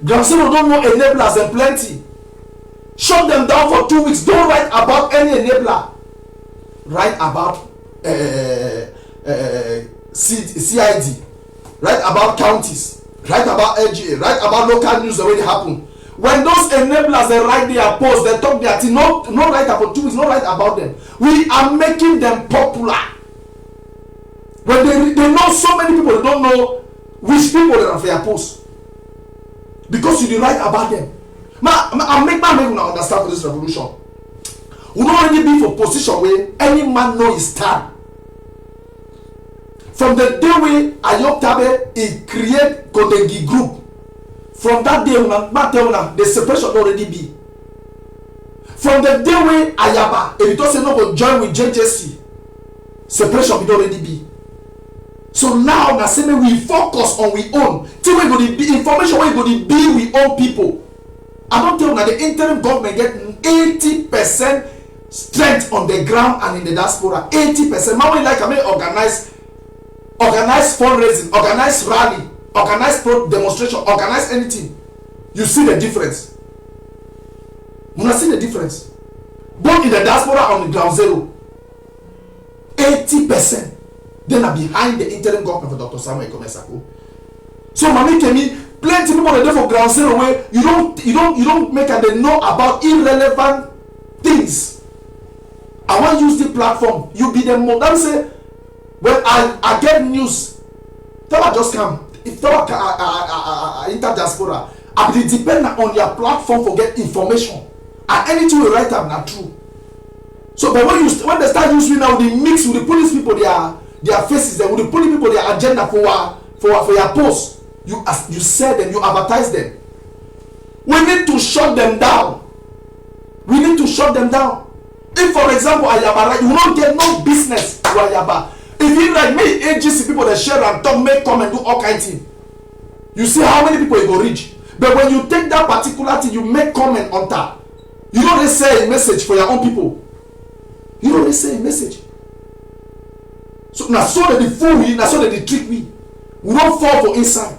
Ground Zero don't know enablers them plenty. Shut them down for 2 weeks. Don't write about any enabler. Write about CID. Write about counties. Write about LGA. Write about local news the way they happen. When those enablers they write their posts, they talk their thing. No write about 2 weeks. No write about them. We are making them popular. When they know so many people, they don't know which people they are for their posts because you did write about them. I make my make una understand for this revolution. We don't only be for position where any man know his stand. From the day when Ayob Tabe he create Kodengi group, from that day the separation already be. From the day when Ayaba, if you don't say no go join with JJC, separation will already be. So now na say we focus on we own. Till we go the information we go the be we own people. I don't tell you that the interim government get 80% strength on the ground and in the diaspora. 80%. Man, we like I mean organize fundraising, organize rally, organize demonstration, organize anything. You see the difference. You see the difference. Both in the diaspora and the Ground Zero. 80%. Then are behind the interim government for Dr. Samuel Ikome Sako. So Mami Kemi, plenty people are there for Ground Zero where you don't make and they know about irrelevant things. I want to use the platform. You be the more. That say when I get news, that just come. If that inter diaspora, I will depend on your platform for get information. And anything we write up not true. So but when they start using now, they mix with the police people their faces, then with the police people their agenda for your posts. You sell them, you advertise them. We need to shut them down. We need to shut them down. If, for example, Ayaba, you will not get no business to Ayaba. If you like me, agency people that share and talk, make comment, do all kinds of things. You see how many people you go reach. But when you take that particular thing, you make comment on that. You don't really say a message for your own people. You don't really say a message. So now so that the fool we, now so that the trick we don't fall for inside.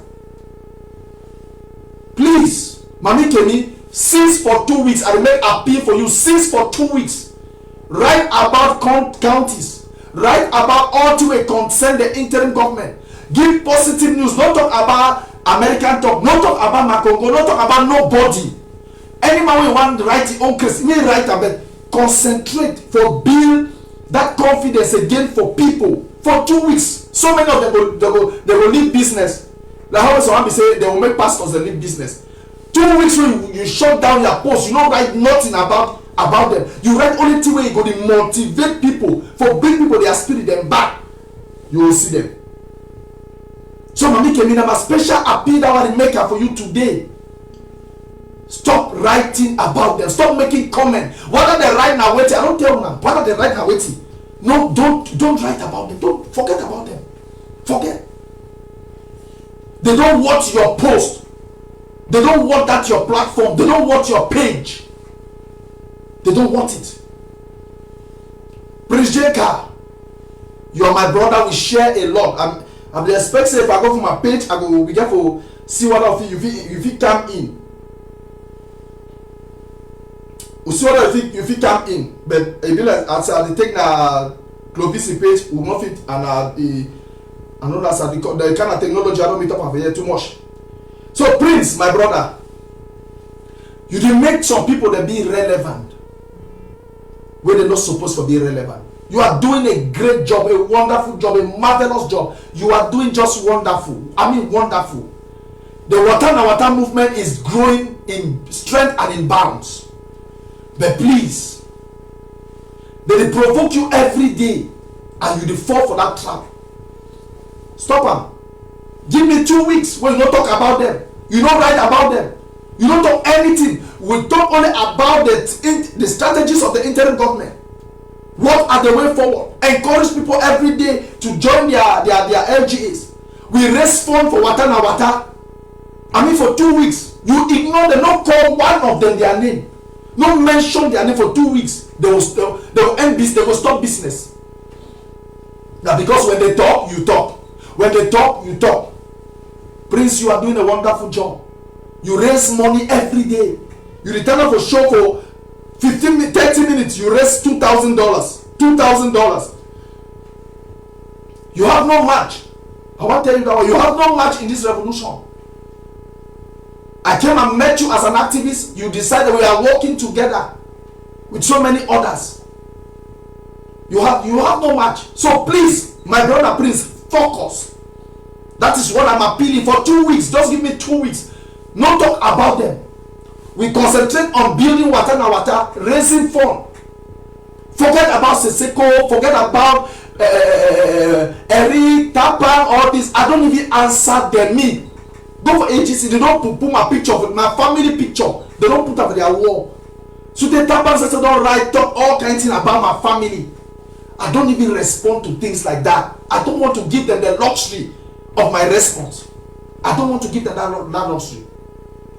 Please, Mami Kemi, cease for 2 weeks. I will make appeal for you. Cease for 2 weeks. Write about counties. Write about all to a concern the interim government. Give positive news. Don't talk about American talk. Don't talk about Makongo. Don't talk about nobody. Any man will want to write his own case. Me write about concentrate for build that confidence again for people for 2 weeks. So many of them they will leave business. Like how someone be say they will make pastors and leave business. 2 weeks when you shut down your post, you don't write nothing about them. You write only thing where you go to motivate people, for bring people their spirit them back. You will see them. So Mami Kemi, a special appeal that I want to make for you today. Stop writing about them. Stop making comment. What are they writing now waiting? I don't tell you now. What are they writing now waiting? No, don't write about them. Don't forget about them. Forget. They don't watch your post. They don't want that your platform. They don't want your page. They don't want it. Prince Jeka, you are my brother. We share a lot. I'm expecting if I go for my page, I will be there for see what of you if you come in. we see what you fit come in, but e be like as I dey take na Clovis page, we no fit, and I know that's the kind of technology I don't meet up over here too much. So Prince, my brother, you dey make some people that be relevant where they're not supposed to be relevant. You are doing a great job, a wonderful job, a marvelous job. You are doing just wonderful. I mean wonderful. The Water na Water movement is growing in strength and in bounds. But please, they provoke you every day and you dey fall for that trap. Stop them. Give me 2 weeks when you don't talk about them. You don't write about them. You don't talk anything. We talk only about the strategies of the interim government. What are the way forward? Encourage people every day to join their LGAs. We raise funds for Water na Water. I mean for 2 weeks. You ignore them. Not call one of them their name. Not mention their name for 2 weeks. They will end business. They will stop business. Now because when they talk, you talk. When they talk, you talk. Prince, you are doing a wonderful job. You raise money every day. You return off a show for 30 minutes. You raise $2,000. $2,000. You have no match. I want to tell you that you have no match in this revolution. I came and met you as an activist. You decided we are working together with so many others. You have no match. So please, my brother Prince, focus. That is what I'm appealing for. 2 weeks. Just give me 2 weeks. No talk about them. We concentrate on building Water na Water, raising fund. Forget about Seseko. Forget about Eri, Tapa, all this. I don't even answer them. Me. Go for AGC. They don't put my picture, my family picture. They don't put up their wall. So they Tapa says don't write talk all kinds of things about my family. I don't even respond to things like that. I don't want to give them the luxury of my response. I don't want to give them that luxury.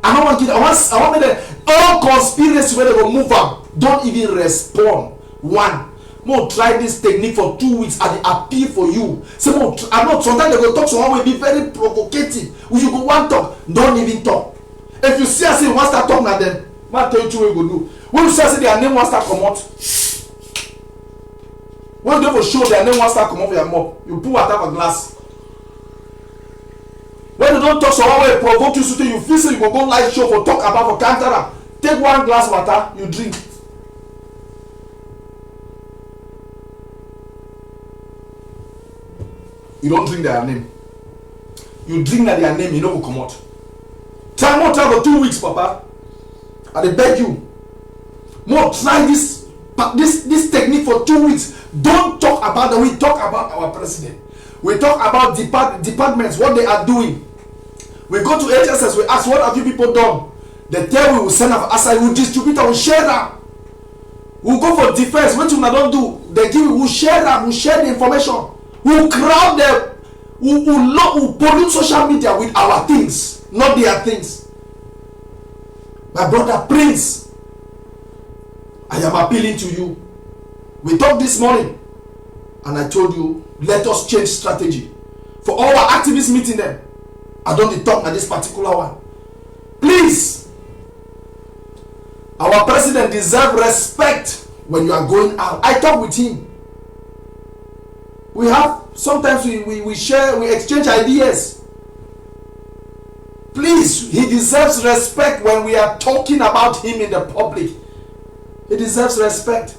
I don't want to give them, I want them all conspiracy where they will move up. Don't even respond. One. More try this technique for 2 weeks and they appeal for you. Say more, I'm not, sometimes they will talk, someone will be very provocative. If you go one talk, don't even talk. If you see I say you want to start talking at them, man tell you what you go do. When you see I say their name wants to come out, when they will show their name wants to come off your mouth, you put water for glass. When you don't talk so one way provoke you so you feel say you go live show for talk about for Kantara. Take one glass water, you drink. You don't drink their name. You drink their name, you know go come out. Try more time for 2 weeks, Papa. I beg you. More try this technique for 2 weeks. Don't talk about them. We talk about our president. We talk about departments, what they are doing. We go to HSS, we ask, what have you people done? They tell we will send up aside, we distribute and we share them. We'll go for defense, what you don't do, they give, we'll share them, we'll share the information. We'll crowd them, we'll pollute social media with our things, not their things. My brother Prince, I am appealing to you. We talked this morning, and I told you, let us change strategy. For all our activists meeting them, I don't talk at this particular one. Please, our president deserves respect when you are going out. I talk with him. We have, sometimes we share, we exchange ideas. Please, he deserves respect when we are talking about him in the public. He deserves respect.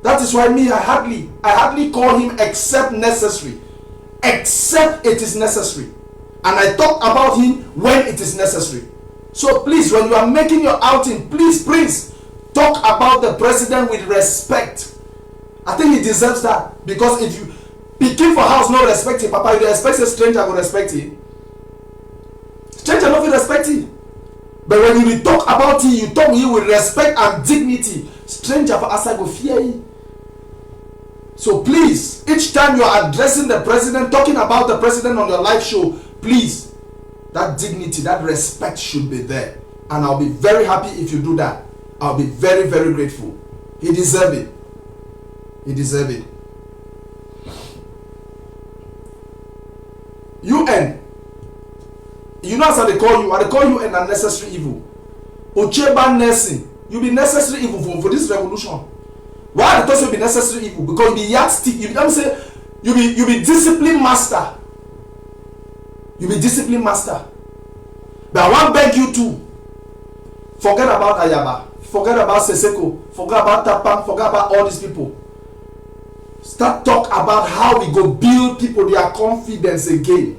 That is why me, I hardly call him except necessary. Except it is necessary. And I talk about him when it is necessary. So please, when you are making your outing, please, talk about the president with respect. I think he deserves that. Because if you picking for house no respect him, Papa, if you expect a stranger will respect him. Stranger no will respect him. But when you talk about him, you talk him with respect and dignity. Stranger for us, I go fear him. So please, each time you are addressing the president, talking about the president on your live show, please, that dignity, that respect should be there. And I'll be very happy if you do that. I'll be very, very grateful. He deserves it. He deserves it. UN. You know as I call you, I call you an unnecessary evil. Ocheba nursing. You be necessary evil for this revolution. Why I thought you be necessary evil? Because you be yardstick. You be, let me say, you be discipline master. You be discipline master. But I want beg you to forget about Ayaba, forget about Seseko, forget about Tapang, forget about all these people. Start talk about how we go build people their confidence again.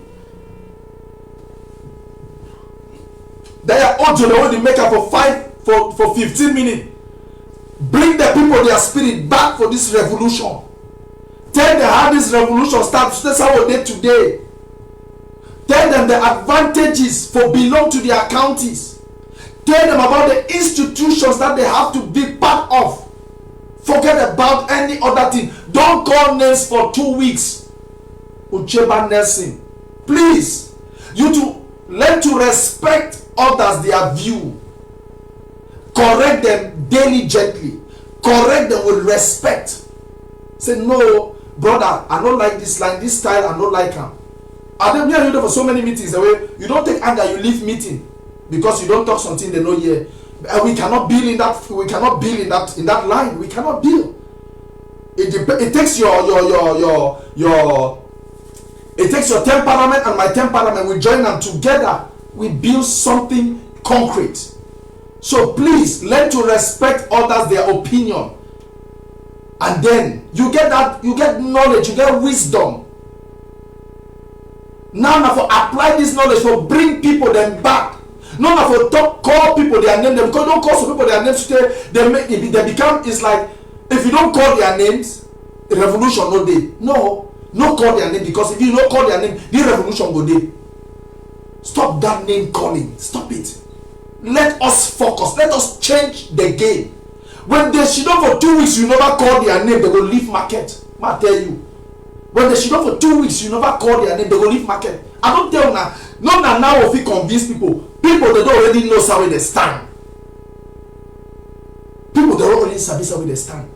They are audio they want to make up for 15 minutes. Bring the people their spirit back for this revolution. Tell them how this revolution starts. That's how they today. Tell them the advantages for belong to their counties. Tell them about the institutions that they have to be part of. Forget about any other thing. Don't call names for 2 weeks. Ucheba Nelson, please, you to learn to respect others, their view. Correct them diligently. Correct them with respect. Say, no, brother, I don't like this line, this style, I don't like him. I don't hear you there for so many meetings. The way you don't take anger, you leave meeting because you don't talk something they know here. We cannot build in that. We cannot build in that line. We cannot build. It takes your it takes your temperament and my temperament. We join them together. We build something concrete. So please learn to respect others, their opinion, and then you get that. You get knowledge. You get wisdom. Now for apply this knowledge for bring people them back. Not for talk, call people their name. Them don't call some people their names today. They become. It's like if you don't call their names, the revolution no day. No call their name, because if you don't call their name, the revolution go day. Stop that name calling. Stop it. Let us focus. Let us change the game. When they sit down for 2 weeks, you never call their name. They go leave market. I tell you. When they sit down for 2 weeks, you never call their name. They go leave market. I don't tell now. Not now if we convince people. People they don't already know how they stand. People they don't already sabi how they stand.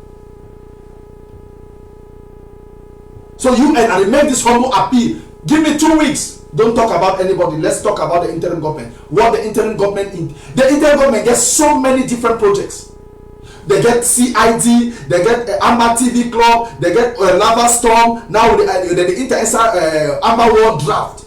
So you and I make this humble appeal. Give me 2 weeks. Don't talk about anybody. Let's talk about the interim government. What the interim government the interim government gets so many different projects. They get CID, they get Amber TV Club, they get Lava Storm. Now the Inter Amber World Draft.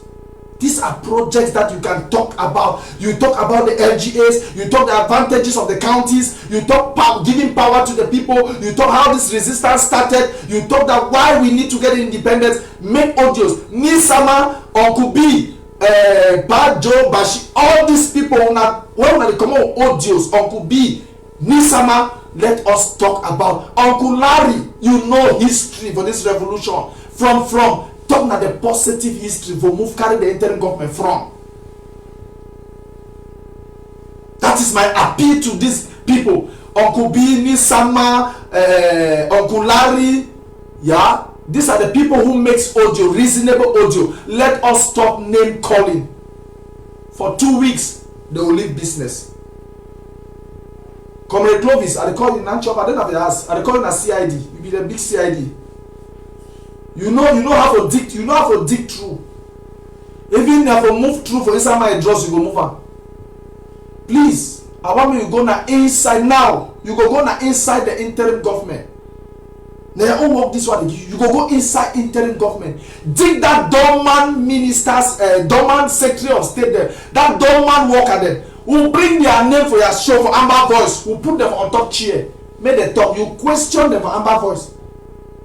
These are projects that you can talk about. You talk about the LGAs, you talk the advantages of the counties, you talk giving power to the people, you talk how this resistance started, you talk that why we need to get independence, make audios. Nisama, Uncle B, Bajo, Bashi, all these people, when they come on audios, Uncle B, Nisama, let us talk about Uncle Larry. You know history for this revolution. From talking about the positive history for move carry the interim government from. That is my appeal to these people. Uncle B, Nisama, Uncle Larry, yeah. These are the people who makes audio, reasonable audio. Let us stop name calling. For 2 weeks, they will leave business. Comrade Clovis, I call you Nanchop, I don't have the ass. I call you a CID. You be the big CID. You know how to dig. You know how to dig through. Even if you move through for inside my draws, you go move on. Please, I want me to go now inside now. You go now inside the interim government. Now you all work this one. You go inside interim government. Dig that dormant ministers, dormant secretary of state there. That dormant worker there. Who bring their name for your show for Amber Voice. Who put them on top chair. Make them talk. You question them for Amber Voice.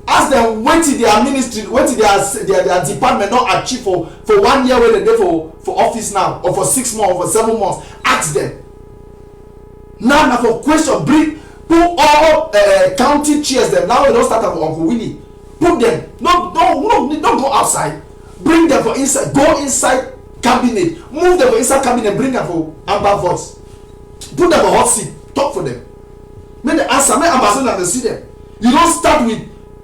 Ask them what till their ministry, what till their department not achieve for 1 year when they dey for office now, or for 6 months, or for 7 months. Ask them. Now for question, put all county chairs them. Now we don't start with Uncle Willie. Put them. No, don't go outside. Bring them for inside. Go inside cabinet. Move them for inside cabinet. Bring them for Amber Voice. Put them for hot seat. Talk for them. Make the answer. Make ambassador and see them. You don't start with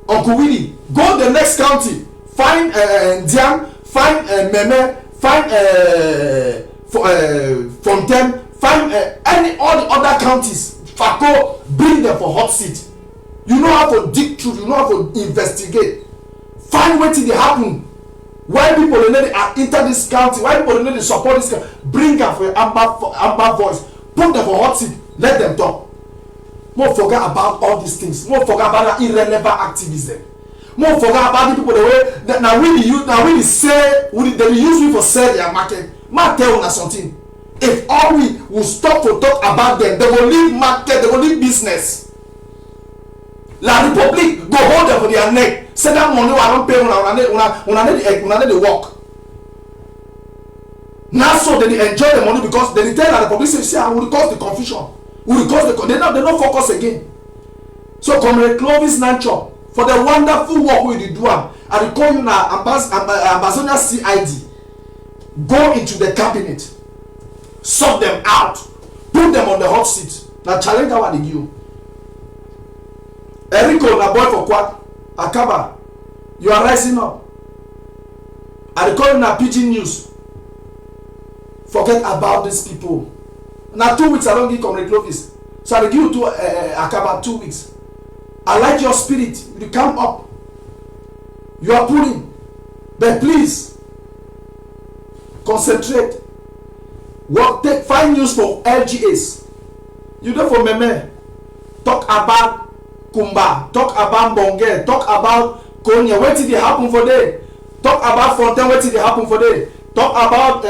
Uncle Willie. Go to the next county. Find Dian. Find Meme. Find Fontaine. Find all the other counties. Fako. Bring them for hot seat. You know how to dig through. You know how to investigate. Find what did happen. Why people enter this county? Why people support this county? Bring them for Amber Voice. Put them for hot seat. Let them talk. More forget about all these things. More forget about that irrelevant activism. More forget about the people the way that now we use, now we say they use me for sell their market. Ma tell you something. If all we will stop to talk about them, they will leave market, they will leave business. La Republic go hold them for their neck. Say that money I don't pay una the work. Now so they enjoy the money because they tell the Republic say I will cause the confusion. Will cause the they not focus again. So Comrade Clovis Nancho, for the wonderful work we do am, I recall you now Ambassador CID. Go into the cabinet, sort them out, put them on the hot seat. Now challenge that one you. Eriko na boy for quad Akaba, you are rising up. I recall you na PG News. Forget about these people. Now 2 weeks I don't give Comrade Clovis. So I give you to Akaba 2 weeks. I like your spirit. You come up. You are pulling. But please concentrate. Work, find news for LGAs. You know for Meme. Talk about Kumba. Talk about Bonge. Talk about Konya. What did it happen for them? Talk about Fontaine. What did it happen for them? Talk about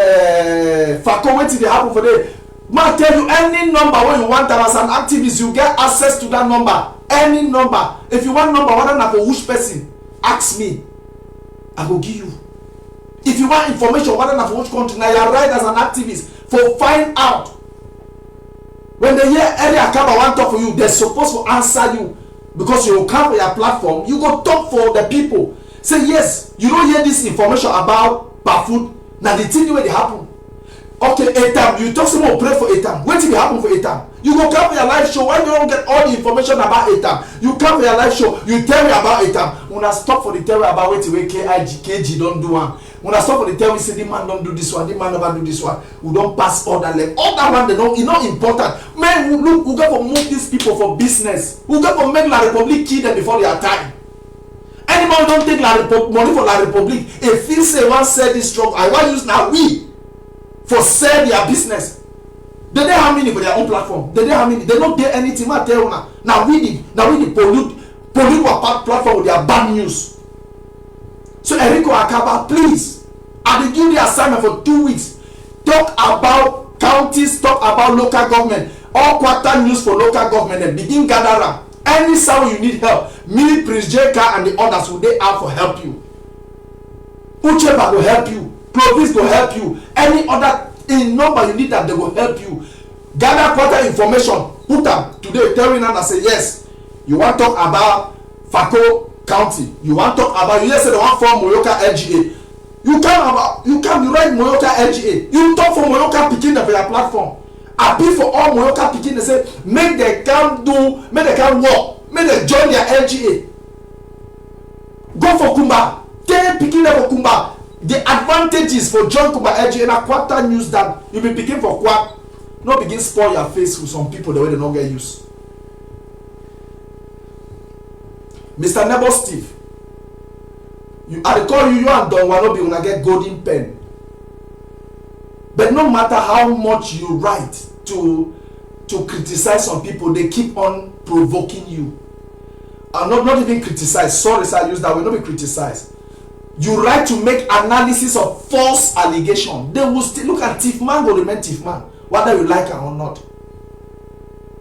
Fako. What did it happen for them? Man tell you any number when you want as an activist, you get access to that number. Any number. If you want number, whether not for which person, ask me. I will give you. If you want information, whether not for which country, now you are right as an activist. For find out. When they hear any Akaba want to talk for you, they're supposed to answer you. Because you will come for your platform, you go talk for the people. Say yes, you don't hear this information about Bafut. Now the thing where they happen. Okay, Etam, you talk some more, pray for Etam. What did it happen for Etam? You go come for your live show. Why you don't get all the information about Etam? You come for your live show, you tell me about Etam. When I stop for the tell me about what KG don't do one. When I stop for the tell me say the man don't do this one, the man never do this one. We don't pass all that level. All that one they don't, it's not important. Man, look, we got to move these people for business. We got to make La Republic kill them before their time. Anyone don't take money for La Republic. If you say one sell this truck, I want use now we for sell their business. They don't have money for their own platform. They don't have money. They don't get anything. I tell you now. Now we pollute our platform with their bad news. So Eriko Akaba, please, I will give you the assignment for 2 weeks. Talk about counties. Talk about local government. All quarter news for local government. And begin gathering. Any sound you need help. Me, Prince J.K. and the others will they out for help you. Ucheba will help you. Clovis will help you. Any other in number you need that they will help you. Gather quarter information. Put them today. Tell me now and say yes. You want to talk about Fako County. You want to talk about you just say the one from Moyoka LGA. You write Moyoka LGA. You talk for Moyoka Pikin for your platform. Appeal for all Moyoka Pikin. They say make they can work. Make they join their LGA. Go for Kumba. Tell Pikin for Kumba. The advantages for join Kumba LGA na quarter news that you be picking for quack. Not begin spoil your face with some people the way they don't get used. Mr. Nebo Steve, I call you and Don Wanobi when I get golden pen. But no matter how much you write to criticize some people, they keep on provoking you. And not even criticize. Sorry, sir, I use that will not be criticized. You write to make analysis of false allegation. They will still look at thief man will remain thief man, whether you like it or not.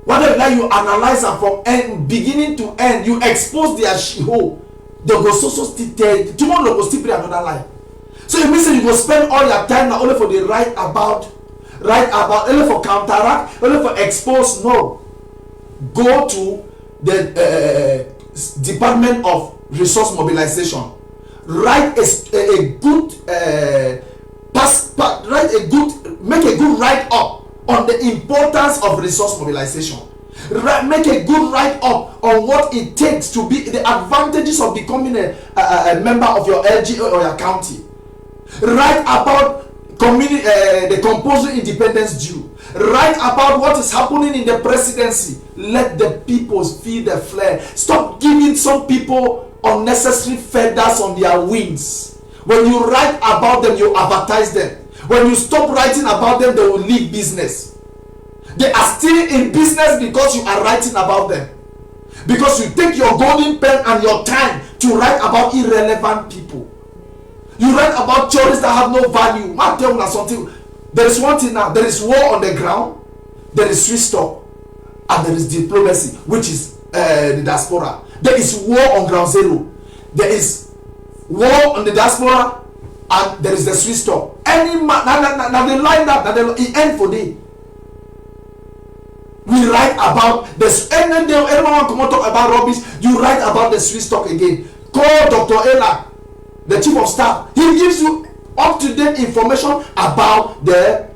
Whether you like, you analyze them from end beginning to end. You expose their hole. They go so still tell. Tomorrow they go still play another lie. So it means that you go spend all your time not only for the write about, only for counteract, only for expose. No, go to the Department of Resource Mobilization. Write a good make a good write-up on the importance of resource mobilization. Make a good write-up on what it takes to be the advantages of becoming a member of your LGA or your county. Write about the compulsory independence due. Write about what is happening in the presidency. Let the people feel the flare. Stop giving some people unnecessary feathers on their wings. When you write about them, you advertise them. When you stop writing about them, they will leave business. They are still in business because you are writing about them. Because you take your golden pen and your time to write about irrelevant people. You write about theories that have no value. I tell you something. There is one thing now. There is war on the ground. There is Swiss talk. And there is diplomacy, which is the diaspora. There is war on ground zero. There is war on the diaspora. And there is the Swiss talk. Any man, now they line up. Now they end for day. We write about this. Anyone come on talk about rubbish, you write about the Swiss talk again. Call Dr. Ella, the chief of staff. He gives you up-to-date information about the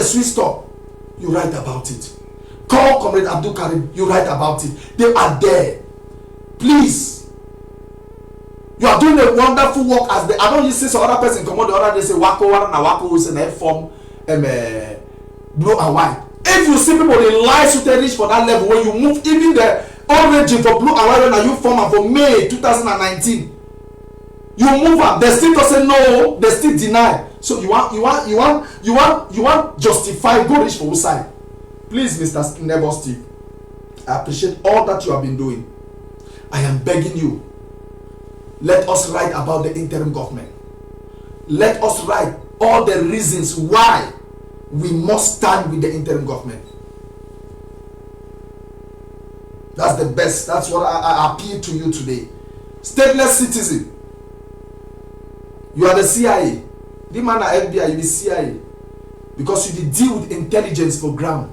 Swiss talk. You write about it. Call Comrade Abdul Karim. You write about it. They are there. Please. You are doing a wonderful work as the. I don't you see some other person come on the other day say Wako Wako is an form blue and white. If you see people they lie to reach for that level, when you move even the orange for blue and white when you form for May 2019, you move up. They still don't say no. They still deny. So you want justify go reach for whose side? Please, Mr. Neighbor Steve, I appreciate all that you have been doing. I am begging you. Let us write about the interim government. Let us write all the reasons why we must stand with the interim government. That's the best. That's what I appeal to you today. Stateless citizen. You are the CIA. The man at FBI, you the CIA. Because you did deal with intelligence for ground.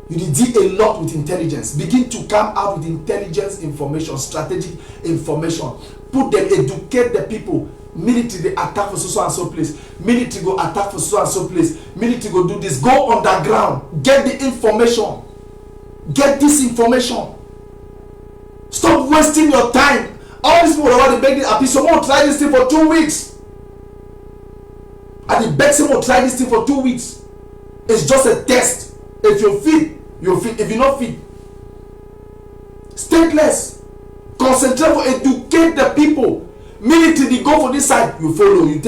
You did deal a lot with intelligence. Begin to come out with intelligence information, strategic information. Put them, educate the people. Military attack for so and so place. Military go attack for so and so place. Military go do this. Go underground. Get the information. Get this information. Stop wasting your time. All these people are begging. Someone try this thing for 2 weeks. And they beg someone try this thing for 2 weeks. It's just a test. If you're fit, you're fit. If you're not fit, stateless. Concentrate for educate the people. Military they go for this side, you follow. You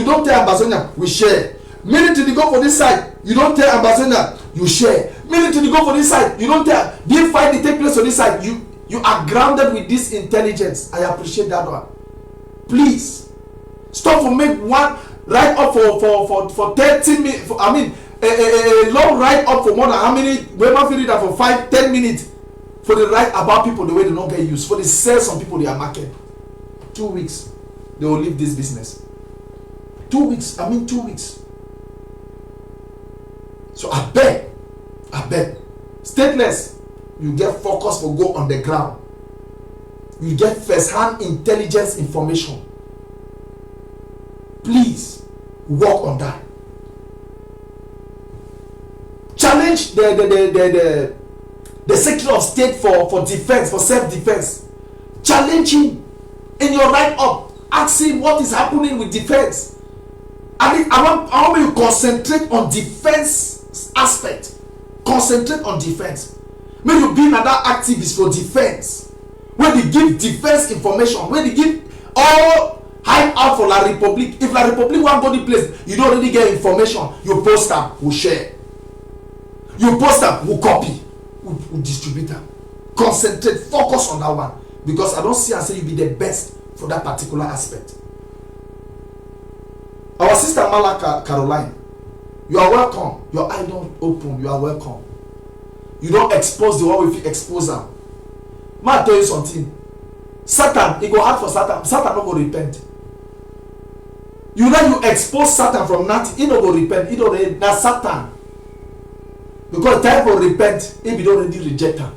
don't tell ambassador, we share. Military they go for this side, you don't tell ambassador, you share. Military they go for this side, you don't tell. This fight they take place on this side, you are grounded with this intelligence. I appreciate that one. Please stop for make one write up for 30 minutes. A long write up for more than how many? We might read that for 5-10 minutes for the write about people the way they don't get used. For the sell some people they are market. 2 weeks, they will leave this business. 2 weeks. 2 weeks. So I beg, stateless. You get focus for go on the ground. You get first-hand intelligence information. Please work on that. Challenge the Secretary of State for defense, for self-defense. Challenge him in your write-up. Ask him what is happening with defense. I want you to concentrate on defense aspect. Concentrate on defense. May you be another activist for defense. When they give defense information, when they give all hype out for La Republique. If La Republique want go the place, you don't really get information. You post them, we share. You post them, we copy, we distribute them. Concentrate, focus on that one. Because I don't see and say you be the best for that particular aspect. Our sister Malaka Caroline, you are welcome. Your eye don't open, you are welcome. You don't expose the one if you expose them. May I tell you something? Satan, it go hard for Satan. Satan not go repent. You know you expose Satan from nothing, he don't go repent. He don't na Satan. Because time for repent, if you don't already reject him.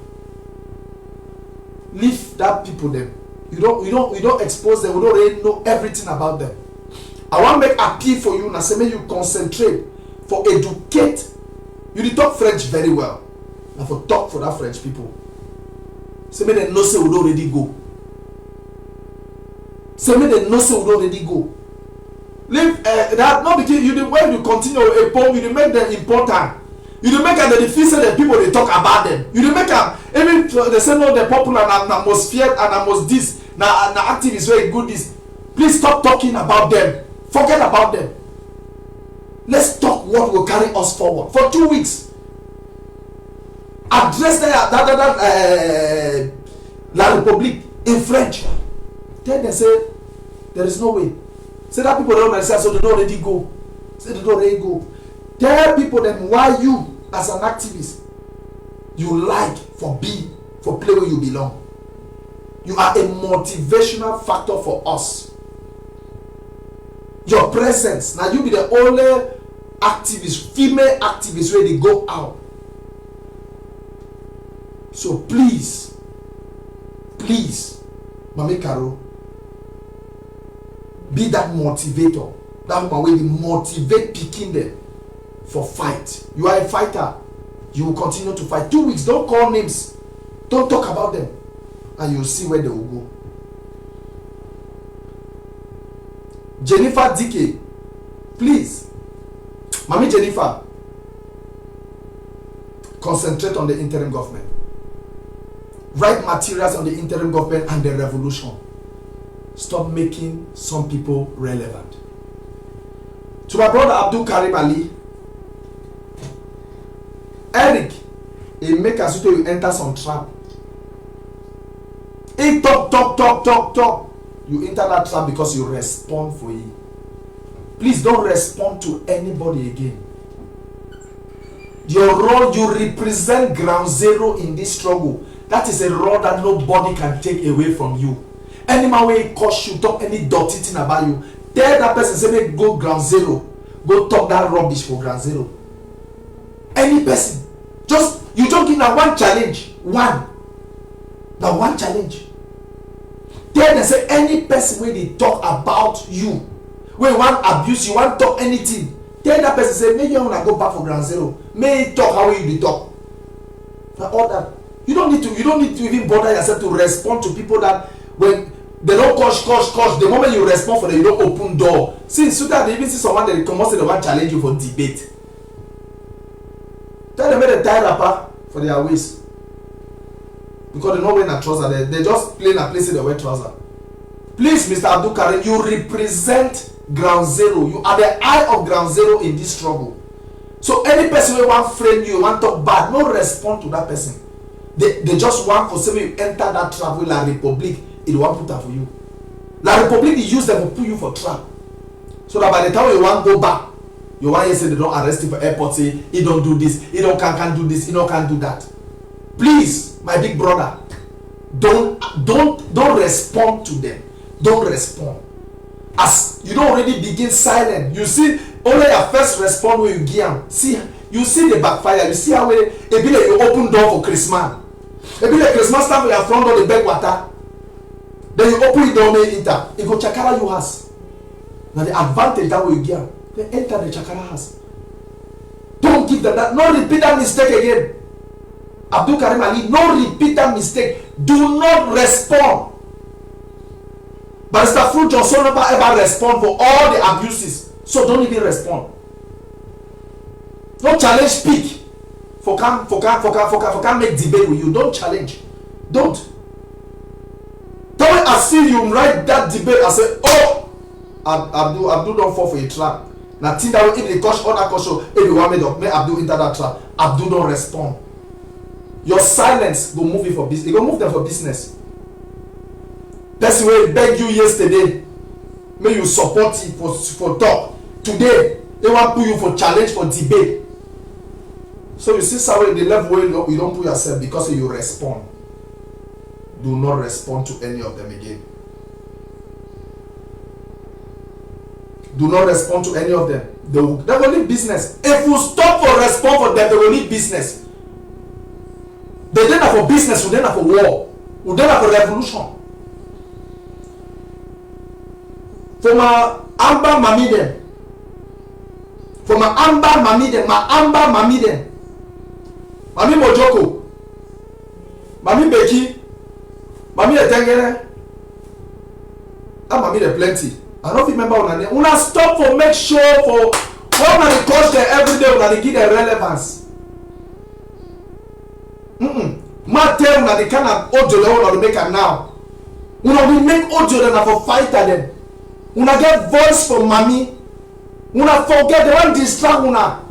Leave that people them. You don't expose them. We don't already know everything about them. I want to make appeal for you now. Say may you concentrate for educate. You did talk French very well. Now for talk for that French people. Say may they know say we don't already go. Say may they know say we don't already go. Leave that not because you the when you continue a poem, you make them important. You don't make them the feel the people they talk about them. You don't make them even they say no they're popular and I must fear and I must this now activists very good this. Please stop talking about them. Forget about them. Let's talk what will carry us forward. For 2 weeks, address La République in French. Then they say there is no way. Say that people don't understand, so they don't already go. Say they don't already go. Tell people then why you, as an activist, you like for play where you belong. You are a motivational factor for us. Your presence. Now you be the only activist, female activist, where they go out. So please, Mami Caro, be that motivator. That woman will motivate picking them for fight. You are a fighter. You will continue to fight. 2 weeks, don't call names. Don't talk about them. And you'll see where they will go. Jennifer Dike, please, Mami Jennifer, concentrate on the interim government. Write materials on the interim government and the revolution. Stop making some people relevant. To my brother Abdul Karim Ali, Eric, he make as you enter some trap. He talk. You enter that trap because you respond for it. Please don't respond to anybody again. Your role, you represent ground zero in this struggle. That is a role that nobody can take away from you. Any man will cause you, talk any dirty thing about you. Tell that person, say, go ground zero. Go talk that rubbish for ground zero. Any person. You don't give that one challenge. One challenge. Tell them, say, any person when they talk about you, when you want abuse, you want talk anything. Tell that person, say, maybe you want to go back for ground zero. May talk how you be talk. Now all that. You don't need to even bother yourself to respond to people that when they don't coach. The moment you respond for them, you don't open door. Since so that they even see someone that come out say they want to challenge you for debate. Tell them they tie rapper for their waist. Because they know wearing a trouser. They just plain a place in the wear trouser. Please, Mr. Abdul Karim, you represent ground zero. You are the eye of ground zero in this struggle. So any person who want frame you, want talk bad, no respond to that person. They just want for say you enter that trap with La République, it want put that for you. La République use them to put you for trap. So that by the time you want go back, you want to say they don't arrest you for airport, say he don't do this, he don't can't do this, he don't can't do that. Please, my big brother, don't respond to them. Don't respond. As you don't already begin silent, you see only your first response when you give them. See, you see the backfire. You see how it be like you open door for Christmas. It be like Christmas time for your front door, the beg water. Then you open the door, may enter. It go chakara you has. Now the advantage that will give, they enter the chakara house. Don't give them that. No repeat that mistake again. Abdul Karim Ali, no repeat that mistake. Do not respond. Barrister Fruit Johnson never ever respond for all the abuses. So don't even respond. Don't challenge speak. For can make debate with you. Don't challenge. Don't I see you write that debate and say, oh, Abdul don't fall for a trap. Now think that if they coach other coach, if you want me to make Abdul enter that trap, Abdul don't respond. Your silence will move it for business. It will move them for business. Person will beg you yesterday, may you support it for talk. Today, they want to put you for challenge for debate. So you see somewhere the level where you don't put yourself because you respond. Do not respond to any of them again. Do not respond to any of them. They will need business. If you stop for respond for them, they will need business. They don't have for business, we don't have for war, we don't have for revolution. For my Amba Mamiden, my Amba Mamiden, Mami Mojoko, Mami Beki, Mami Etengere, and Mami the plenty. I don't remember one name. Una stop for make sure for one of the coach there every day when they give the relevance. Ma tell una the kind of audio they want to make it now. Una we make audio that for fighter them. Una get voice for Mami. Una forget they want distract una.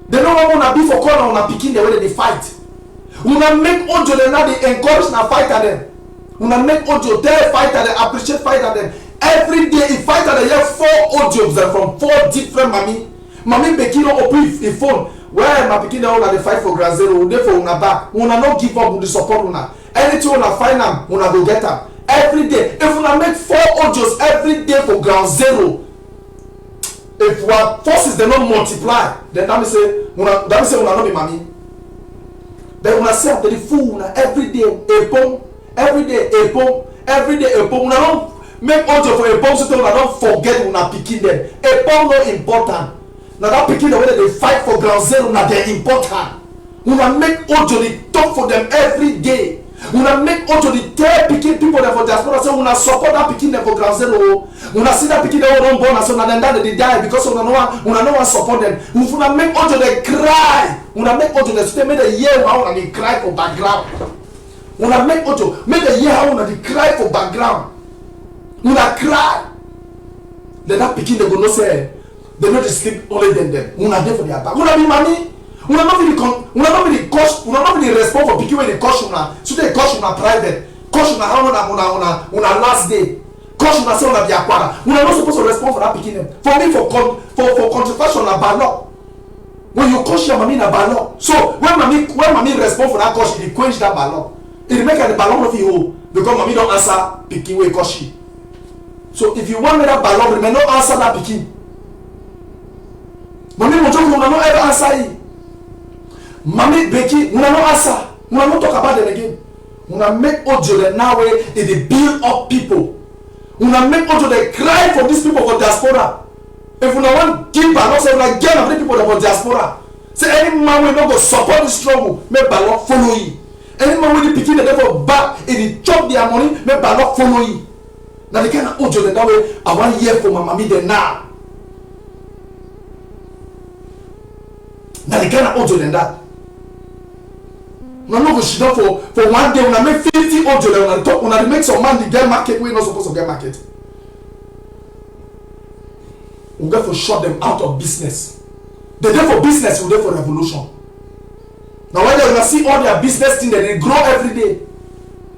They don't want una be for corner una picking the way they fight. Una make audio they now they encourage na fight at them. Una make audio tell fighter they appreciate fighter them. Every day if fighter they hear 4 audios them from 4 different mommy. Mommy Becky don't open the phone. Where my pikin una dey fight for ground zero, dey for una back. Una no give up with the support una. Anything una find am, una go get am. Every day. If una make 4 audios every day for ground zero, if our forces they not multiply, then that means say una no be mommy. Then una say after the fool una every day a bomb, every day a bomb, every day a bomb. Una don't make audio for a bomb so una don't forget una pikin them. A bomb no important. Now that picking the way that they fight for ground zero, now they're important. Una make audio they talk for them every day. Una make audio they tell picking people that for diaspora say una support that picking them for ground zero. Una see that picking them don't born and so now then that they die because una no one support them. Una make audio they cry. Una make audio they make the year how they cry for background. Una make audio make the year how they cry for background. Una cry. Then that picking they go no say. They not sleep only them. Una there for their back. Una be money. Una not be cost. Una not be responsible for picking when they cost una. So they cost una private. Cost una how una last day. Cost una say una be aquara. Una not supposed to respond for that picking them. For me for contribution na ballot. When you cost your mommy na ballot. So when mommy respond for that cost, it quench that ballot. It make the ballot no fit hold because mommy don't answer picking wey cost she. So if you want me that ballot, remember no answer that picking. Mami Mojoko, una no ever answer it. Mami Becky, una no answer. Una no talk about them again. Una make audio that now way they build up people. Una make audio they cry for these people for diaspora. If una want give ballot, say una get of the people that for diaspora. Say any man will not go support the struggle, make ballot follow you. Any man will be picking the devil back, if they chop their money, make ballot follow you. Now the kind of audio that way I want hear from my mommy there now. Now the kind of audio than that. No go sit down for one day. When I make 50 audio, then when I talk, when I make some man the get market, we not supposed to get market. We get to shut them out of business. They there for business, we there for revolution. Now when they see all their business thing, they grow every day.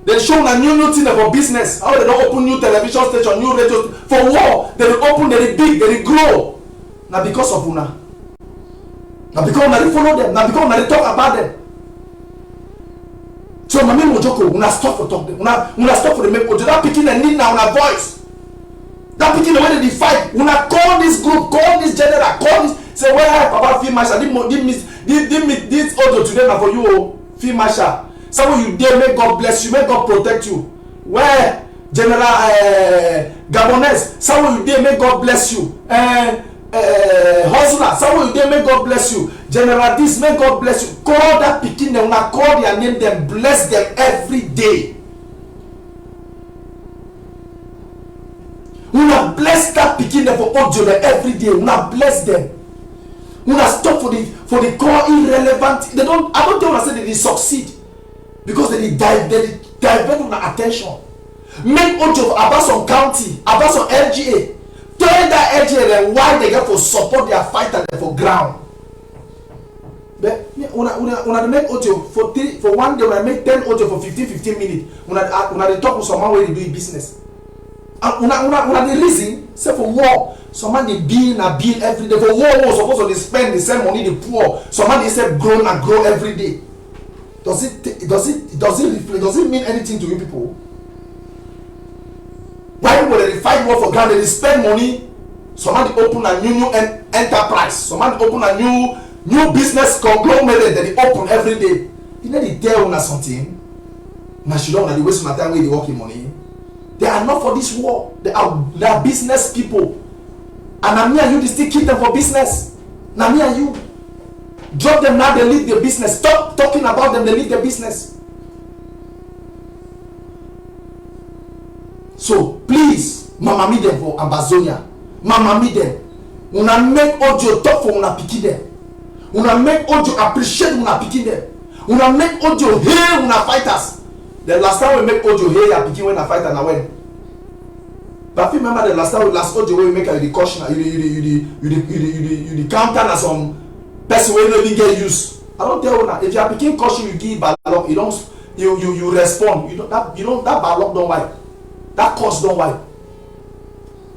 They show a new thing about business. How they don't open new television station, new radio for war. They open, they big, they grow. Now because of una. Now because they follow them, now because they talk about them. So Mami Mojoko, una stop for talk them, una stop for the make audio. That picking the need now una voice. That picking the way they fight. Una call this group, call this general, call this. Say where I Papa Field Marshal, this audio today now for you, Field Marshal. Some of you there, may God bless you, may God protect you. Where General Gabonese, some of you there, may God bless you. Hustler, some of you there, may God bless you. General this, may God bless you. Call that picking them, now call their name, them bless them every day. Una bless that picking them for audio them every day. Una bless them. Una stop for the call irrelevant. They don't. I don't think say they succeed because they divert una attention. Make audio of Abason County, Abason LGA. Tell that LGA then why they get to support their fighter for ground. But una make audio for one day. Una make 10 audio for 15 minutes. Una they talk with someone where they do business. And una the reason say for war. Someone they bill every day. For war was supposed to spend the same money they poor. Someone they say grow and grow every day. Does it mean anything to you people? Why people they fight war for ground, they spend money. Somebody open a new enterprise. Somebody open a new business conglomerate that they open every day. You know they tell una something. Now she don't waste my time where they working money. They are not for this war. They are business people. And me and you, they still keep them for business. Now me and you. Drop them now, they leave their business. Stop talking about them, they leave their business. So please, Mama me them for Ambazonia. Mama me them. Una make audio talk for una picking them. Una make audio appreciate una picking them. Una make audio hail una fighters. The last time we make audio hail ya picking when a fighter na when. But if you remember the last audio where you make the caution, you the counter na some person wey no even get use. I don't tell you now. If you are picking caution, you give ballot. You respond. You know that ballot don't wipe. That course don't wipe.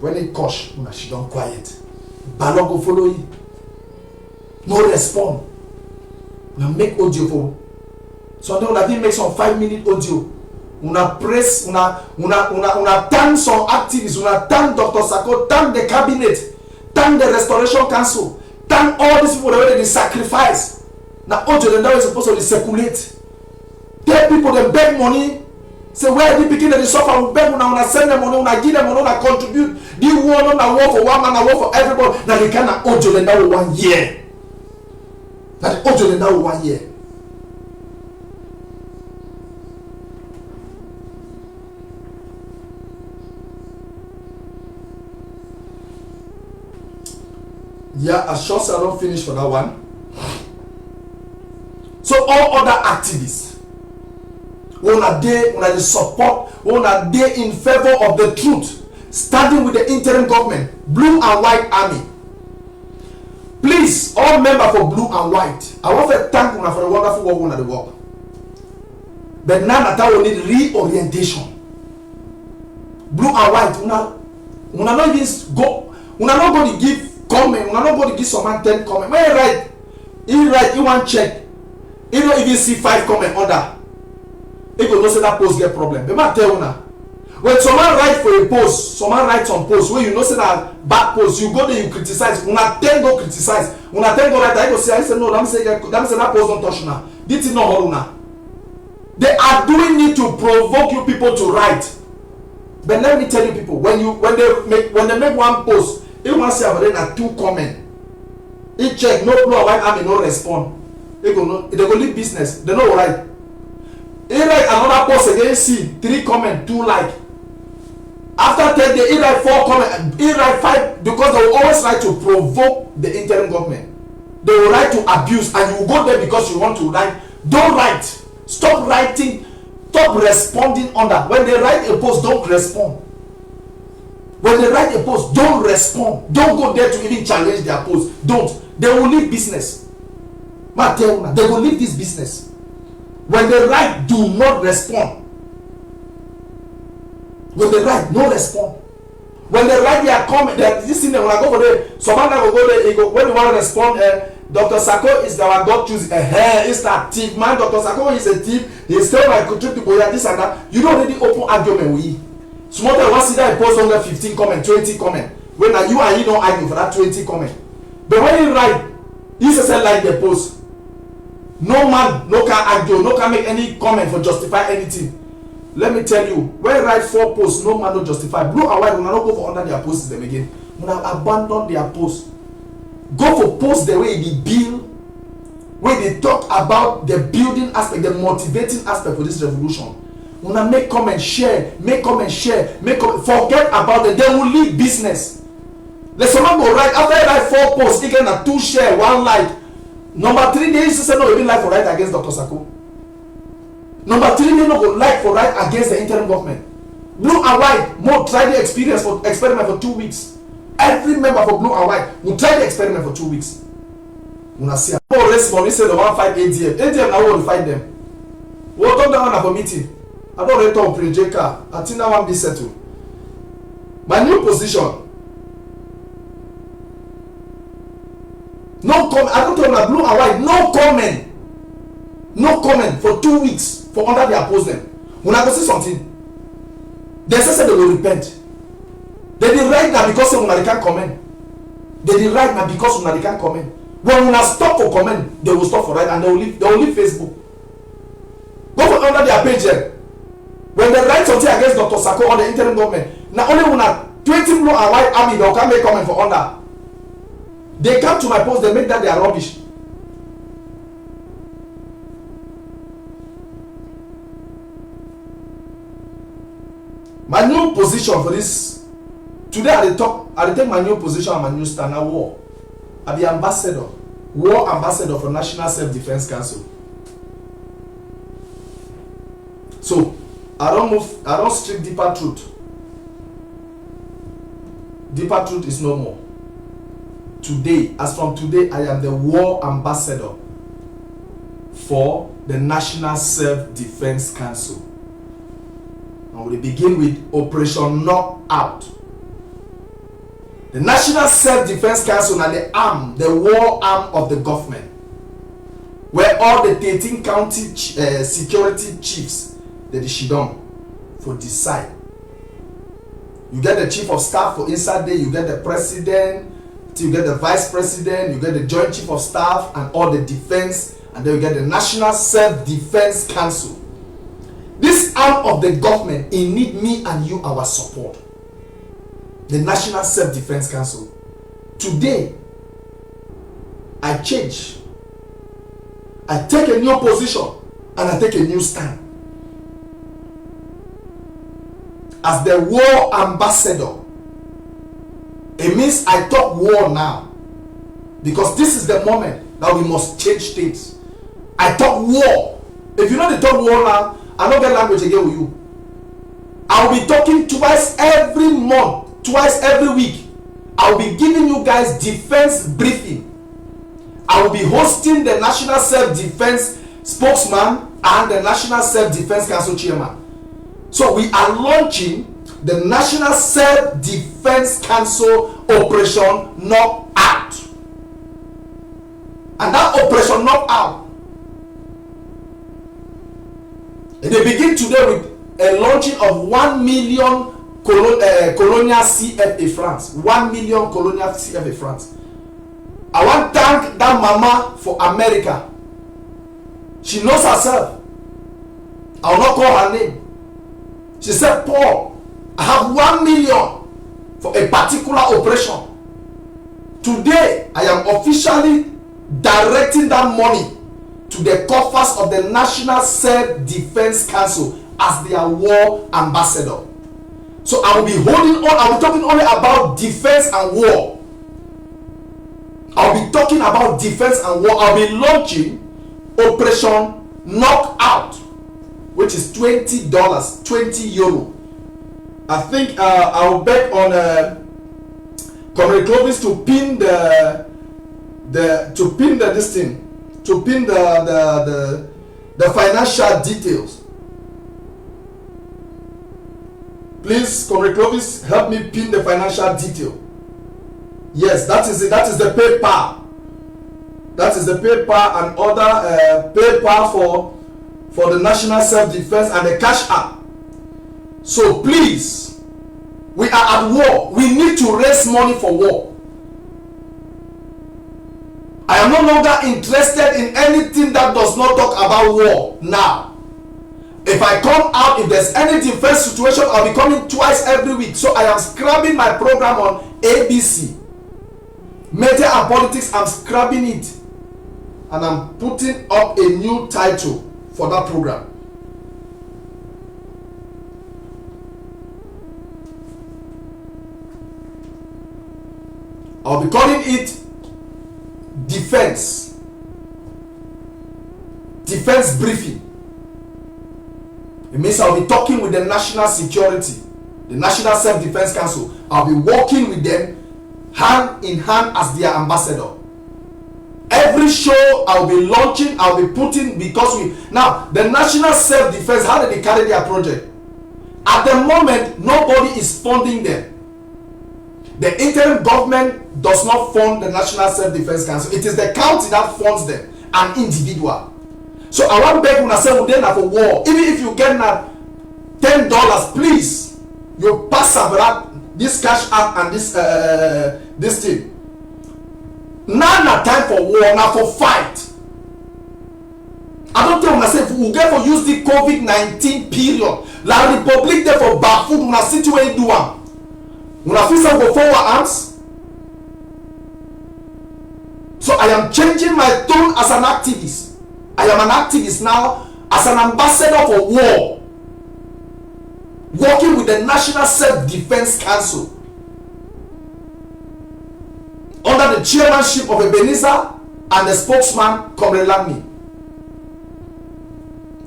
When it cosh, she don't quiet. Ballot go follow you. No respond. Now make audio for. So then una make some 5-minute audio. Una press, una thank some activists, una thank Dr. Sako, thank the cabinet, thank the Restoration Council, thank all these people that they sacrifice. Now audio then that is supposed to circulate. Tell people they beg money. Say where the beginning they suffer, we beg una send them money, una give them money, una contribute. The one na work for one man, na work for everybody. Now they can audio then that 1 year. Now the audio then that 1 year. Yeah, as sure as I don't finish for that one. So all other activists, when they support, when they in favor of the truth, starting with the interim government, Blue and White Army. Please, all members for Blue and White, I want to thank you for the wonderful work on the work. But now that we need reorientation. Blue and White, we not even go, we not going to give comment, we not going to give someone 10 comment. When you write, you want check. You don't even see 5 comment under. You go know say that post get problem. But I tell you now, when someone write for a post, someone write some post where you know say that bad post, you go there, you criticize. Una 10 go criticize. Una 10 go write. I go say, I say no. Let me say that post don't touch now. This is not all now. They are doing it to provoke you people to write. But let me tell you people, when they make one post, you want to see about there 2 comment. He check no Blue and White Army no respond. They go leave business. They know right. He write another post again, see 3 comment, 2 like. After 10 days, he write 4 comment, he write 5 because they will always try to provoke the interim government. They will write to abuse, and you will go there because you want to write. Don't write. Stop writing. Stop responding under. When they write a post, don't respond. When they write a post, don't respond. Don't go there to even challenge their post. Don't. They will leave business. They will leave this business. When they write, do not respond. When they write, no respond. When they write their comment, this thing when I go for there, someone will go there, when you want to respond, Dr. Sako is our God choose it's that thief man. Dr. Sako is a thief. He still like control people this and that. You don't really open argument with you. Small time once that post under 15 comment, 20 comment. When you and he don't argue for that 20 comment. But when you write, he says like the post. No man, no can argue, no can make any comment for justify anything. Let me tell you, when you write 4 posts, no man no justify. Blue and White will not go for under their posts them again. Will abandon their posts. Go for posts the way they build, where they talk about the building aspect, the motivating aspect for this revolution. When I make comment, share, make comment, share, forget about it. They will leave business. Let someone go write after I write 4 posts, you can 2 share, 1 like. Number 3, they used to say no, even like for right against Dr. Sako. Number 3, they no go like for right against the interim government. Blue and White more try the experiment for 2 weeks. Every member for Blue and White will try the experiment for 2 weeks. Una see more response. He said they want fight ADM. ADM now want to fight them. We'll talk down for meeting. I don't return to Pre-J-Car. I think now one be settled. My new position. No comment. I don't tell you Blue and White. No comment. No comment for 2 weeks for under their post them. When I go see something, they say they will repent. They did right now because they can't comment. They did right now because they can't comment. When we stop for comment, they will stop for right and they will leave Facebook. Go for under their page there. When they write something against Dr. Sako or the interim government, now only when 20 Blue and White Army they can make comment for under. They come to my post, they make that they are rubbish. My new position for this today I take my new position and my new stand now war. I be ambassador, war ambassador for National Self-Defense Council. So I don't strip deeper truth. Deeper Truth is no more. Today, as from today, I am the war ambassador for the National Self-Defense Council. And we begin with Operation Knockout. The National Self-Defense Council are the arm, the war arm of the government, where all the 13 county security chiefs, they sit down for decide. You get the chief of staff for inside there, you get the president, you get the vice president, you get the joint chief of staff and all the defense, and then you get the National Self-Defense Council. This arm of the government, it need me and you our support. The National Self-Defense Council. Today, I change. I take a new position and I take a new stand. As the war ambassador, it means I talk war now. Because this is the moment that we must change things. I talk war. If you know the talk war now, I don't get language again with you. I'll be talking twice every month, twice every week. I'll be giving you guys defense briefing. I will be hosting the National Self-Defense spokesman and the National Self-Defense Council chairman. So we are launching the National Self-Defense Council Operation Knockout. And that Operation Knockout, they begin today with a launching of 1 million colonial CFA francs. 1 million colonial CFA francs. I want to thank that mama for America. She knows herself. I will not call her name. She said, Paul, I have 1 million for a particular operation. Today, I am officially directing that money to the coffers of the National Self-Defense Council as their war ambassador. So I will be holding on, I will be talking only about defense and war. I'll be talking about defense and war. I'll be launching Operation Knockout, which is $20, 20 euro. I think I'll bet on Comrade Clovis to pin the financial details. Please, Comrade Clovis, help me pin the financial detail. Yes, that is it. That is the PayPal. That is the PayPal and other PayPal for the National Self-Defense and the Cash App. So please, we are at war. We need to raise money for war. I am no longer interested in anything that does not talk about war now. If I come out, if there's any defense situation, I'll be coming twice every week. So I am scrubbing my program on ABC. Media and politics, I'm scrubbing it. And I'm putting up a new title for that program. I'll be calling it Defense Briefing. It means I'll be talking with the National Security, the National Self-Defense Council. I'll be working with them hand in hand as their ambassador. Every show I'll be launching, I'll be putting, because now the National Self-Defense, how do they carry their project? At the moment, nobody is funding them. The interim government does not fund the National Self-Defense Council. It is the county that funds them, an individual. So I want to beg when I say we for war. Even if you get now $10, please, you pass about this Cash App and this thing. Now not time for war, now for fight. I don't tell myself we get for use the COVID-19 period. La Republic there for bad food when I sit where you do one. When I feel some go forward arms. So I am changing my tone as an activist. I am an activist now as an ambassador for war, working with the National Self-Defense Council under the chairmanship of Ebenezer and the spokesman Comrade Langme.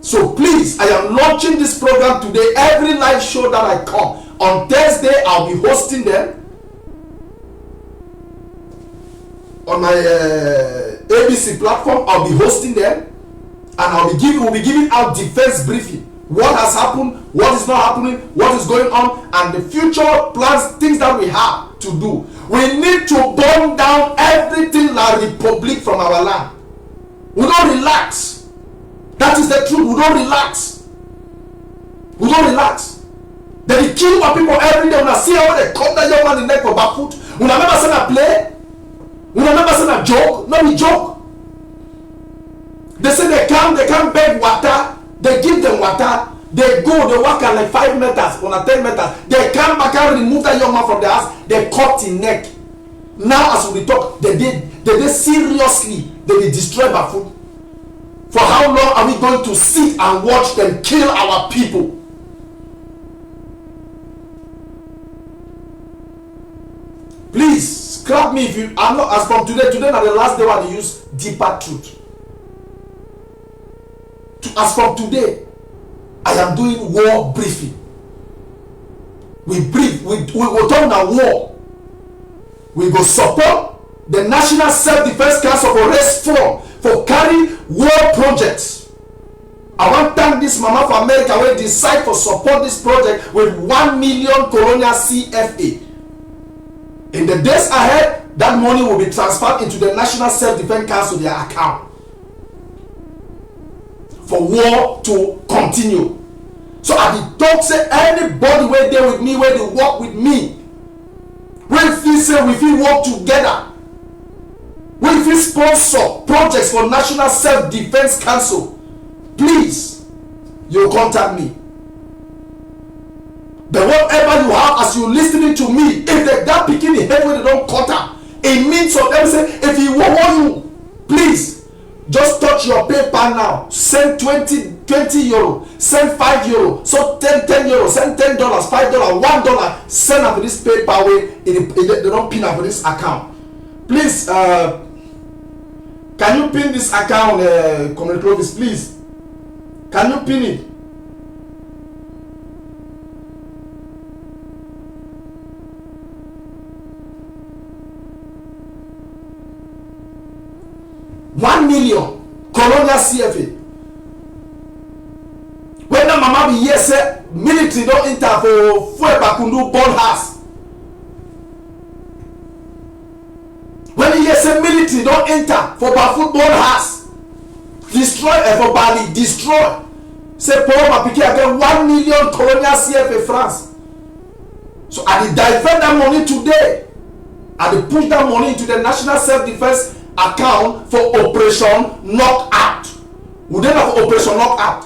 So please, I am launching this program today. Every live show that I come on Thursday, I'll be hosting them. on my ABC platform. I'll be hosting them, and we'll be giving out defense briefing. What has happened, what is not happening, what is going on, and the future plans, things that we have to do. We need to burn down everything La Republic from our land. We don't relax. That is the truth. We don't relax. We don't relax. They kill our people every day. When I see how they cut that young man in the neck for back foot, when I remember saying a play, when I remember saying a joke, no, we joke. They say they come beg water, they give them water, they go, they walk at like 5 meters, on a 10 meters, they come back and remove that young man from the house, they cut his neck. Now as we talk, they seriously, they will destroy Bafut. For how long are we going to sit and watch them kill our people? Please scrap me if you are not. As from today na the last day when I use deeper truth. As from today, I am doing war briefing. We brief, we will talk about war. We go support the National Self-Defense Council for raise fund for carry war projects. I want to thank this mama for America who decide to support this project with 1 million colonial CFA. In the days ahead, that money will be transferred into the National Self-Defense Council, their account, for war to continue. So I be talk say anybody where they with me, where they work with me, where feel say we feel work together, where feel sponsor projects for National Self-Defense Council, please, you contact me. But whatever you have as you listening to me, if they that picking the head when they don't cut up, it means for them say if you want you, please just touch your PayPal now. Send 20 euro, send 5 euro, so 10 euro, send $10, $5, $1. Send up this PayPal way. They don't pin up this account. Please, can you pin this account, Comrade Clovis, please? Can you pin it? $1 million colonial CFA. When the mama be here say military don't enter for Fue Bakundu born house. When he hear say military don't enter for Bafut born house, destroy for Bali, destroy. Say Paul Mapiki again 1 million colonial CFA France. So I dey divert that money today. I dey push that money into the National Self-Defense account for Operation Knockout. We don't have Operation Knockout.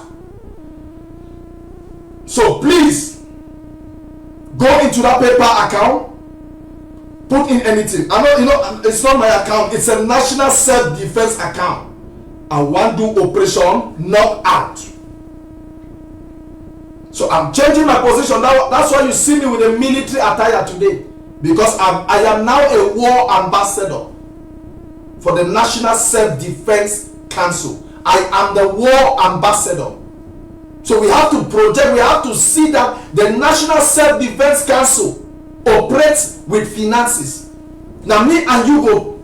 So please go into that PayPal account, put in anything. I know it's not my account, it's a National Self-Defense account. I want to do Operation Knockout. So I'm changing my position. That's why you see me with a military attire today, because I am now a war ambassador for the National Self-Defense Council. I am the war ambassador. So we have to project, we have to see that the National Self-Defense Council operates with finances. Now me and you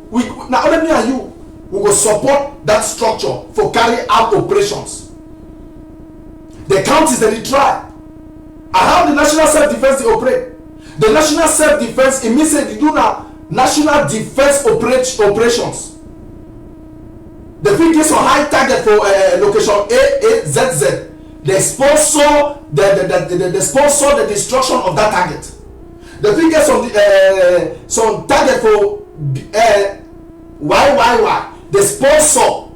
now only me and you we will support that structure for carry out operations. The counties that they try. And how the National Self-Defense they operate. The National Self-Defense, it means that they do now national defense operations. The figure is on high target for location AAZZ. They sponsor the sponsor the destruction of that target. The figures on the some target for YYY. They sponsor.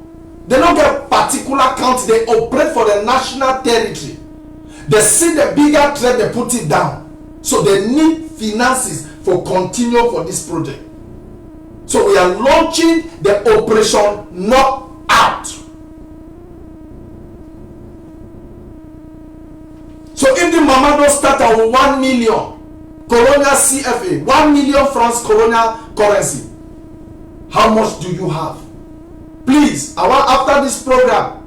They don't get particular country. They operate for the national territory. They see the bigger threat, they put it down. So they need finances for continue for this project. So we are launching the Operation Knockout. So if the mama don't start at 1 million colonial CFA, 1 million francs colonial currency, how much do you have? Please, I want after this program,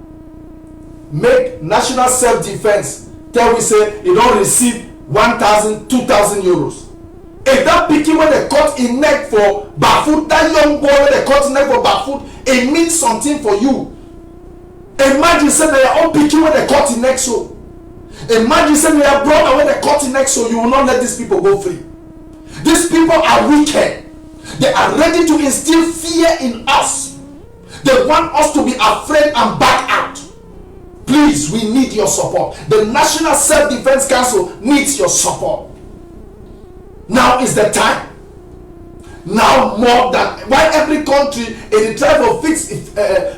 make National Self-Defense tell we say you don't receive 1,000, 2,000 euros. If that pikin when they cut in neck for barefoot, that young boy when they cut in neck for barefoot, it means something for you. Imagine saying that your own pikin when they cut in neck so. Imagine saying that your brother when they cut in neck so, you will not let these people go free. These people are wicked. They are ready to instill fear in us. They want us to be afraid and back out. Please, we need your support. The National Self-Defense Council needs your support. Now is the time. Now more than why every country in the try for fix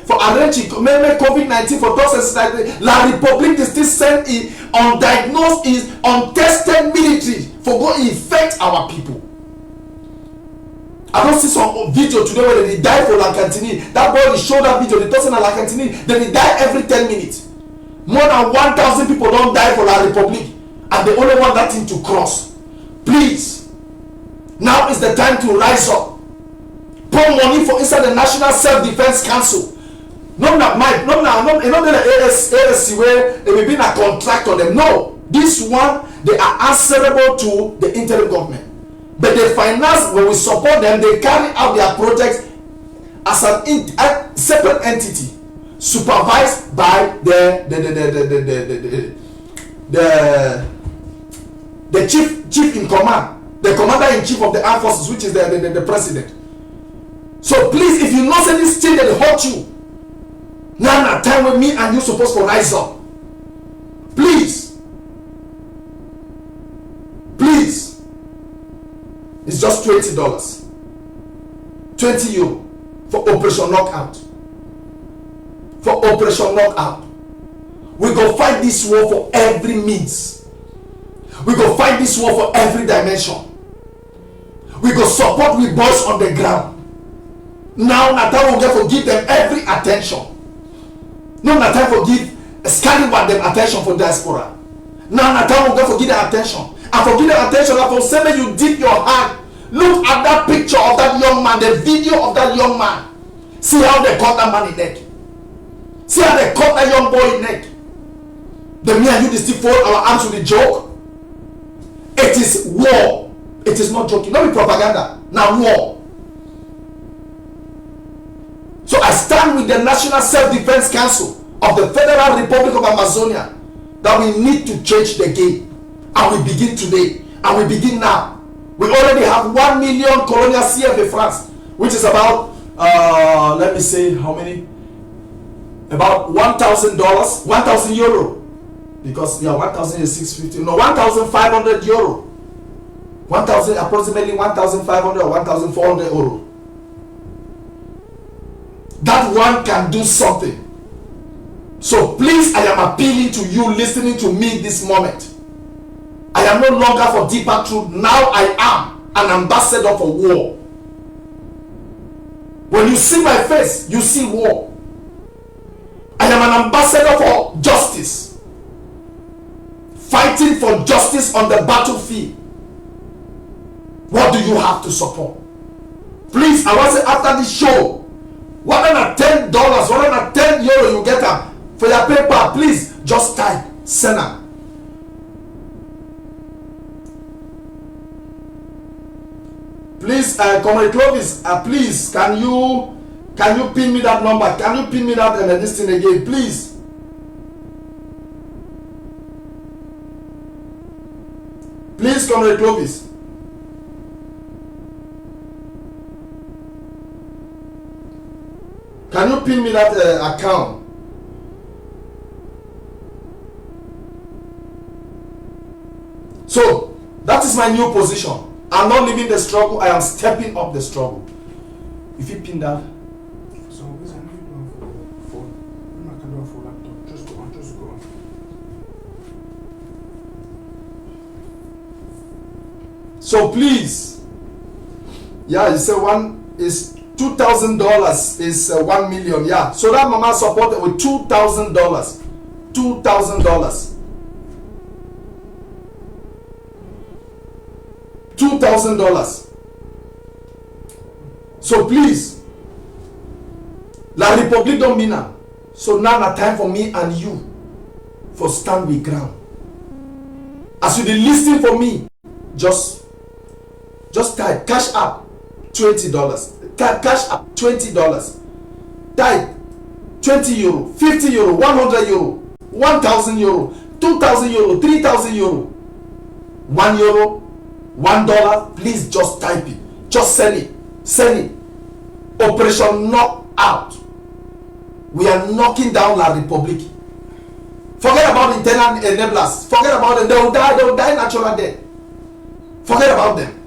for arranging maybe COVID-19 for those like La Republic is still send in undiagnosed is untested military for go infect our people. I don't see some video today where they die for La Cantini. That boy showed that video. The person at La Cantini, then they die every 10 minutes. More than 1,000 people don't die for La Republic, and they only want that thing to cross. Please, now is the time to rise up. Pour money for inside the National Self-Defense Council. Not the ASC where they will be a contractor. Them no, this one they are answerable to the interim government. But they finance, when we support them, they carry out their projects as a separate entity, supervised by the chief in command, the commander in chief of the armed forces, which is the president. So please, if you know say this thing that hurt you, now time with me and you supposed to rise up. Please. It's just $20. €20 for Operation Knockout. For Operation Knockout. We go fight this war for every means. We go fight this war for every dimension. We go support with boys on the ground. Now Natal will get to give them every attention. No Natal will give Scallywag them attention for diaspora. Now Natal will get to give them attention. And for giving attention, and for saying you dip your hand, look at that picture of that young man, the video of that young man. See how they cut that man in neck. See how they cut that young boy in neck. The me and you still fold our arms with a joke. It is war. It is not joking. Not be propaganda. Now war. So I stand with the National Self-Defense Council of the Federal Republic of Amazonia that we need to change the game. And we begin today. And we begin now. We already have 1 million colonial CFA francs, which is about, let me say, how many? About $1,000, 1,000 euro. Because, yeah, 1,000 is 650. No, 1,500 euro. 1,000, approximately 1,500 or 1,400 euro. That one can do something. So please, I am appealing to you listening to me this moment. I am no longer for deeper truth. Now I am an ambassador for war. When you see my face, you see war. I am an ambassador for justice. Fighting for justice on the battlefield. What do you have to support? Please, I want to say after this show, $110, €110 you get them for your paper. Please, just type Senna. Please, Comrade Clovis, please, can you pin me that number? Can you pin me that and this thing again, please? Please, Comrade Clovis. Can you pin me that account? So, that is my new position. I'm not leaving the struggle, I am stepping up the struggle. If you pin that. So what are you doing for phone? I'm not doing for laptop. Just go on. So please. Yeah, you say one is $2,000 is 1 million. Yeah. So that mama supported with $2,000. $2,000. $2,000. So please, La Republique Domina. So now na time for me and you for stand with ground. As you be listening for me, just Just type cash app $20. Cash app $20. Type 20 euro, 50 euro, 100 euro, 1,000 euro, 2,000 euro, 3,000 euro, 1 euro, $1. Please just type it. Just send it. Send it. Operation Knock Out. We are knocking down La Republic. Forget about internal enablers. Forget about them. They will die natural death. Forget about them.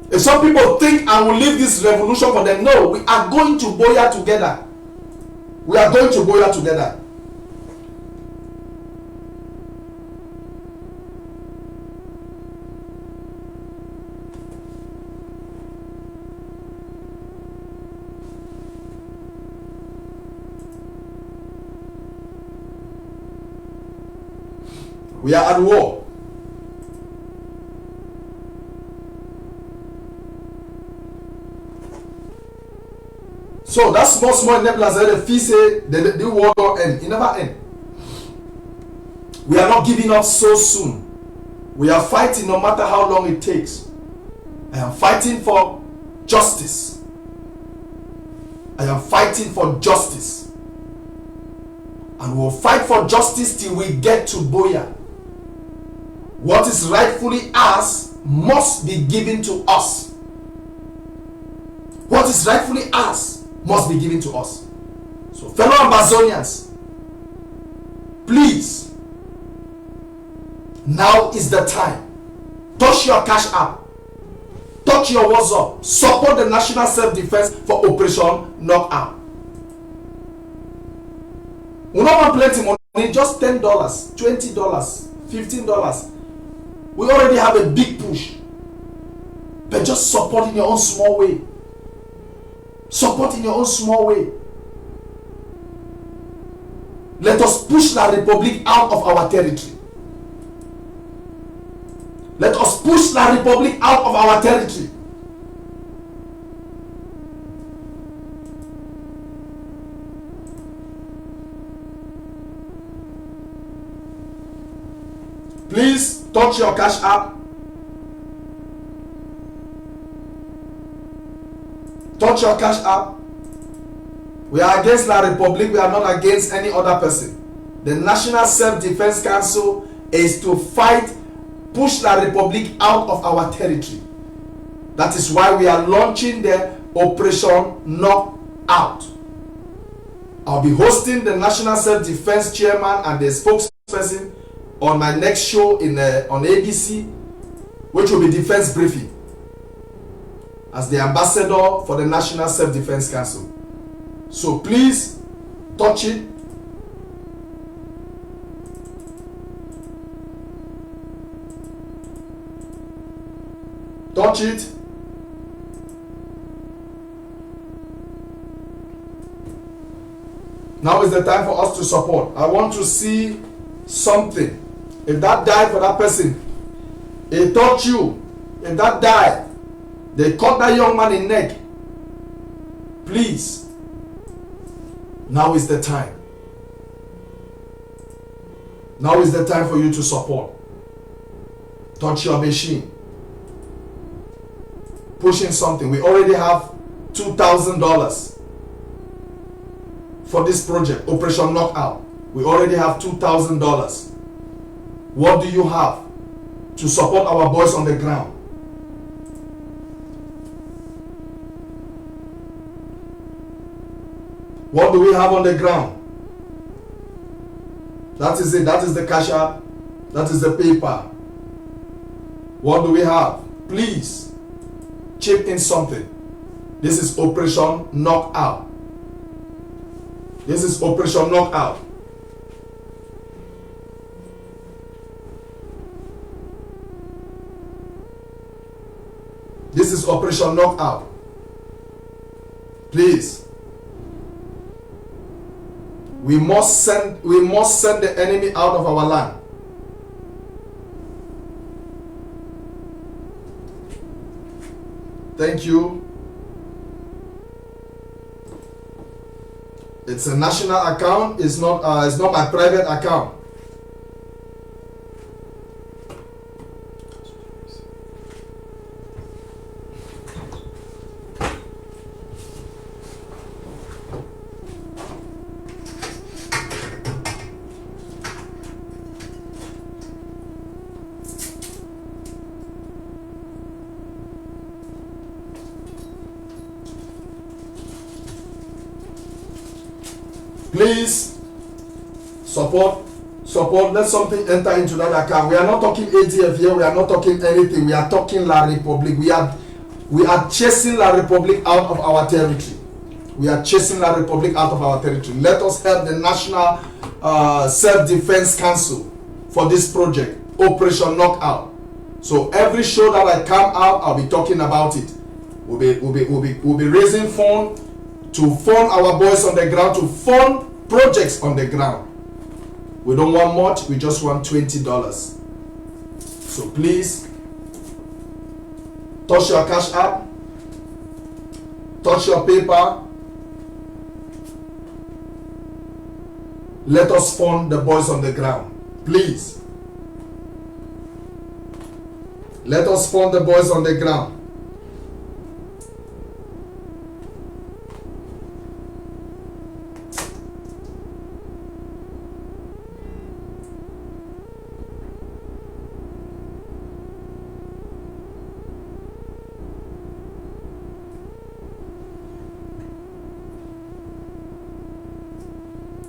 If some people think I will leave this revolution for them, no, we are going to Buea together. We are going to Buea together. We are at war. So that small enablers that the fee say the war don't end. It never end. We are not giving up so soon. We are fighting no matter how long it takes. I am fighting for justice. I am fighting for justice. And we will fight for justice till we get to Buea. What is rightfully ours must be given to us. What is rightfully ours must be given to us. So, fellow Amazonians, please, now is the time. Touch your cash app. Touch your WhatsApp. Support the National Self-Defense for Operation Knockout. We don't want plenty money, just $10, $20, $15. We already have a big push. But just support in your own small way. Support in your own small way. Let us push La Republic out of our territory. Let us push La Republic out of our territory. Please touch your cash app. Touch your cash app. We are against La Republic. We are not against any other person. The National Self-Defense Council is to fight, push La Republic out of our territory. That is why we are launching the Operation Knockout. I'll be hosting the National Self-Defense Chairman and the spokesperson on my next show on ABC, which will be Defense Briefing, as the ambassador for the National Self-Defense Council. So please touch it. Touch it. Now is the time for us to support. I want to see something. If that died for that person, it touched you. If that died, they cut that young man in neck. Please, now is the time. Now is the time for you to support. Touch your machine. Pushing something. We already have $2,000 for this project, Operation Knockout. We already have $2,000. What do you have to support our boys on the ground? What do we have on the ground? That is it. That is the cash app. That is the PayPal. What do we have? Please chip in something. This is Operation Knockout. This is Operation Knockout. This is Operation Knockout. Please. We must send the enemy out of our land. Thank you. It's a national account. It's not my private account. Please support. Let something enter into that account. We are not talking ADF here. We are not talking anything. We are talking La Republic. We are chasing La Republic out of our territory. We are chasing La Republic out of our territory. Let us help the National Self-Defense Council for this project, Operation Knockout. So every show that I come out, I'll be talking about it. We'll be raising funds to fund our boys on the ground, to fund projects on the ground. We don't want much, we just want $20. So please, touch your Cash App, touch your paper. Let us fund the boys on the ground. Please. Let us fund the boys on the ground.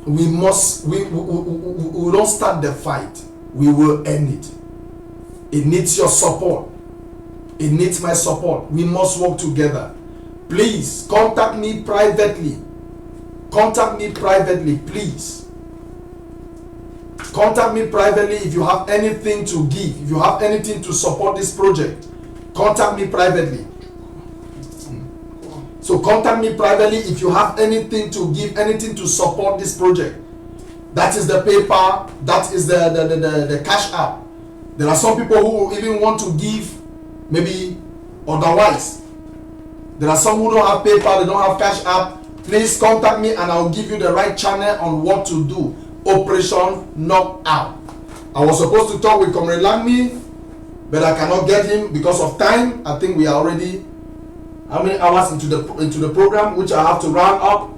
We don't start the fight, we will end it. It needs your support. It needs my support. We must work together. Please contact me privately. Contact me privately, please. Contact me privately if you have anything to give, if you have anything to support this project. Contact me privately. So contact me privately if you have anything to give, anything to support this project. That is the paper, that is the Cash App. There are some people who even want to give maybe otherwise. There are some who don't have PayPal, they don't have Cash App. Please contact me and I'll give you the right channel on what to do. Operation Knockout. I was supposed to talk with Comrade Langme, but I cannot get him because of time. I think we are already how many hours into the program, which I have to round up.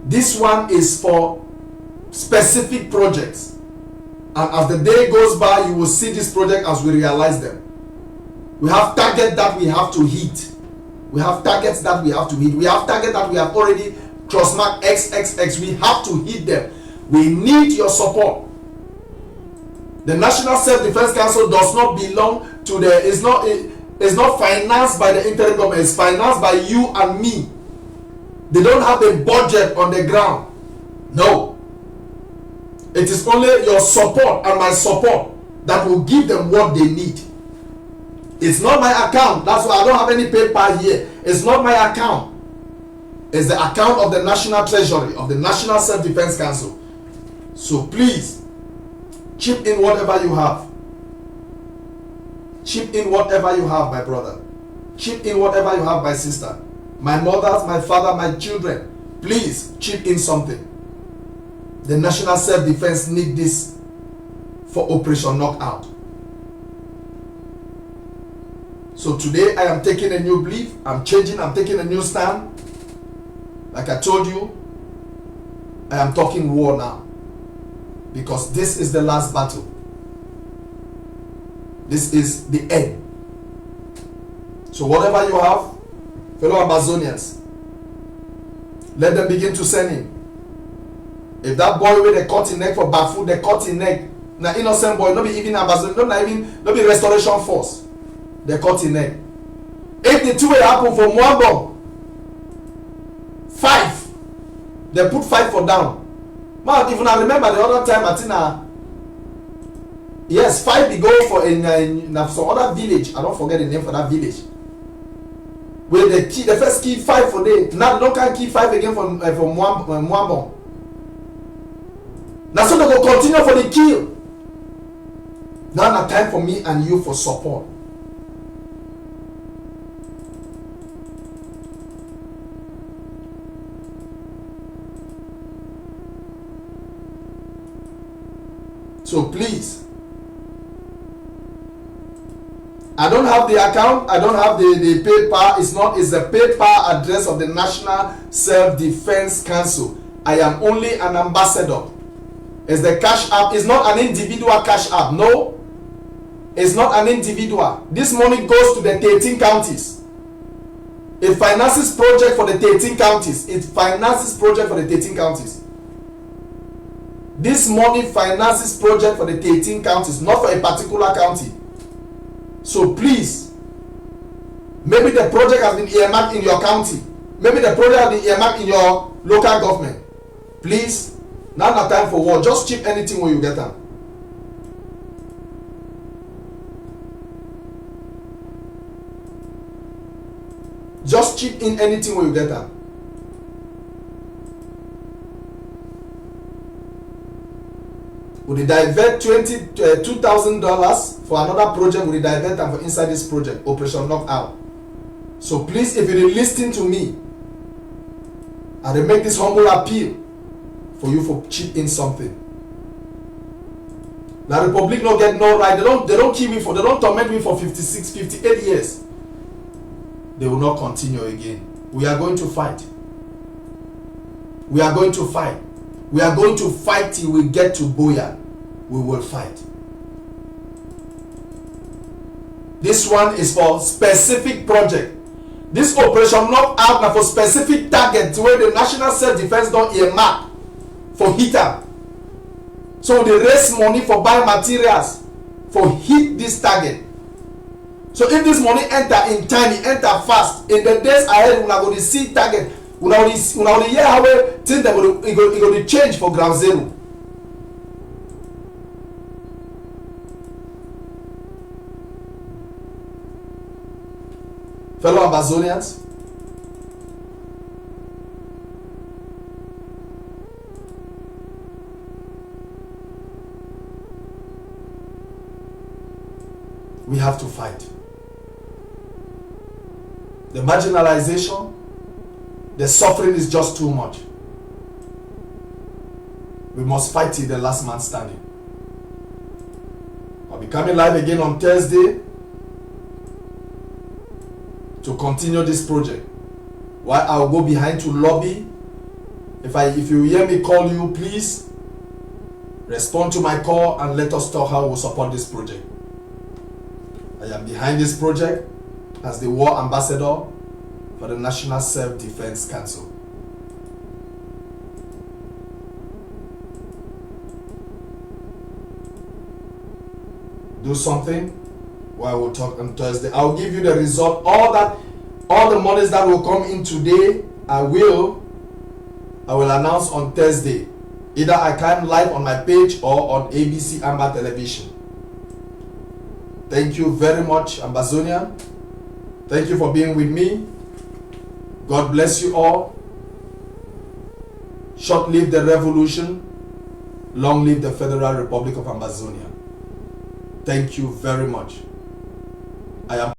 This one is for specific projects, and as the day goes by, you will see this project as we realize them. We have targets that we have to hit. We have targets that we have to hit. We have targets that we have already cross-marked XXX. We have to hit them. We need your support. The National Self-Defense Council does not belong to the, it's not financed by the interim government, it's financed by you and me. They don't have a budget on the ground. No. It is only your support and my support that will give them what they need. It's not my account. That's why I don't have any paper here. It's not my account. It's the account of the National Treasury, of the National Self-Defense Council. So please, chip in whatever you have. Chip in whatever you have, my brother. Chip in whatever you have, my sister. My mothers, my father, my children. Please, chip in something. The National Self-Defense need this for Operation Knockout. So today I am taking a new belief. I'm changing. I'm taking a new stand. Like I told you, I am talking war now. Because this is the last battle. This is the end. So whatever you have, fellow Amazonians, let them begin to send in. If that boy with a cut in neck for Bafu, the cut in neck, na innocent boy, not be even Amazon, not be Restoration Force, the cut in neck. If the two will happen for Mwambong, 5, they put 5 for down. Man, even I remember the other time, I think yes, 5 they go for in some other village. I don't forget the name for that village. Where the first key 5 for day. Now they don't can key 5 again for Mwambong. Now so they go continue for the kill. Now it's time for me and you for support. So please, I don't have the account, I don't have the paper, it's the paper address of the National Self-Defense Council. I am only an ambassador. It's the Cash App, it's not an individual Cash App, no. It's not an individual. This money goes to the 13 counties. It finances project for the 13 counties. It finances project for the 13 counties. This money finances project for the 13 counties, not for a particular county. So please, maybe the project has been earmarked in your county. Maybe the project has been earmarked in your local government. Please, now not time for war. Just chip anything when you get them. Just chip in anything when you get them. We divert $2,000 for another project. We divert them for inside this project, Operation Knockout. So please, if you're listening to me, I will make this humble appeal for you for chip in something. The Republic not get no right. They don't kill me for. They don't torment me for 56, 58 years. They will not continue again. We are going to fight. We are going to fight. We are going to fight till we get to Buea. We will fight. This one is for specific project. This operation not out now for specific targets where the National Self-Defense don't earmark for heater. So they raise money for buying materials for hit this target. So if this money enter in time, it enter fast. In the days ahead, we are going to see target. We are going to hear how things that will going to change for ground zero. Fellow Ambazonians, we have to fight. The marginalization, the suffering is just too much. We must fight till the last man standing. I'll be coming live again on Thursday to continue this project. While I'll go behind to lobby. If you hear me call you, please respond to my call and let us talk how we'll support this project. I am behind this project as the war ambassador for the National Self-Defense Council. Do something while we'll talk on Thursday. I'll give you the result. All the monies that will come in today, I will announce on Thursday. Either I come live on my page or on ABC Amba Television. Thank you very much, Ambazonian. Thank you for being with me. God bless you all. Short live the revolution. Long live the Federal Republic of Ambazonia. Thank you very much. I am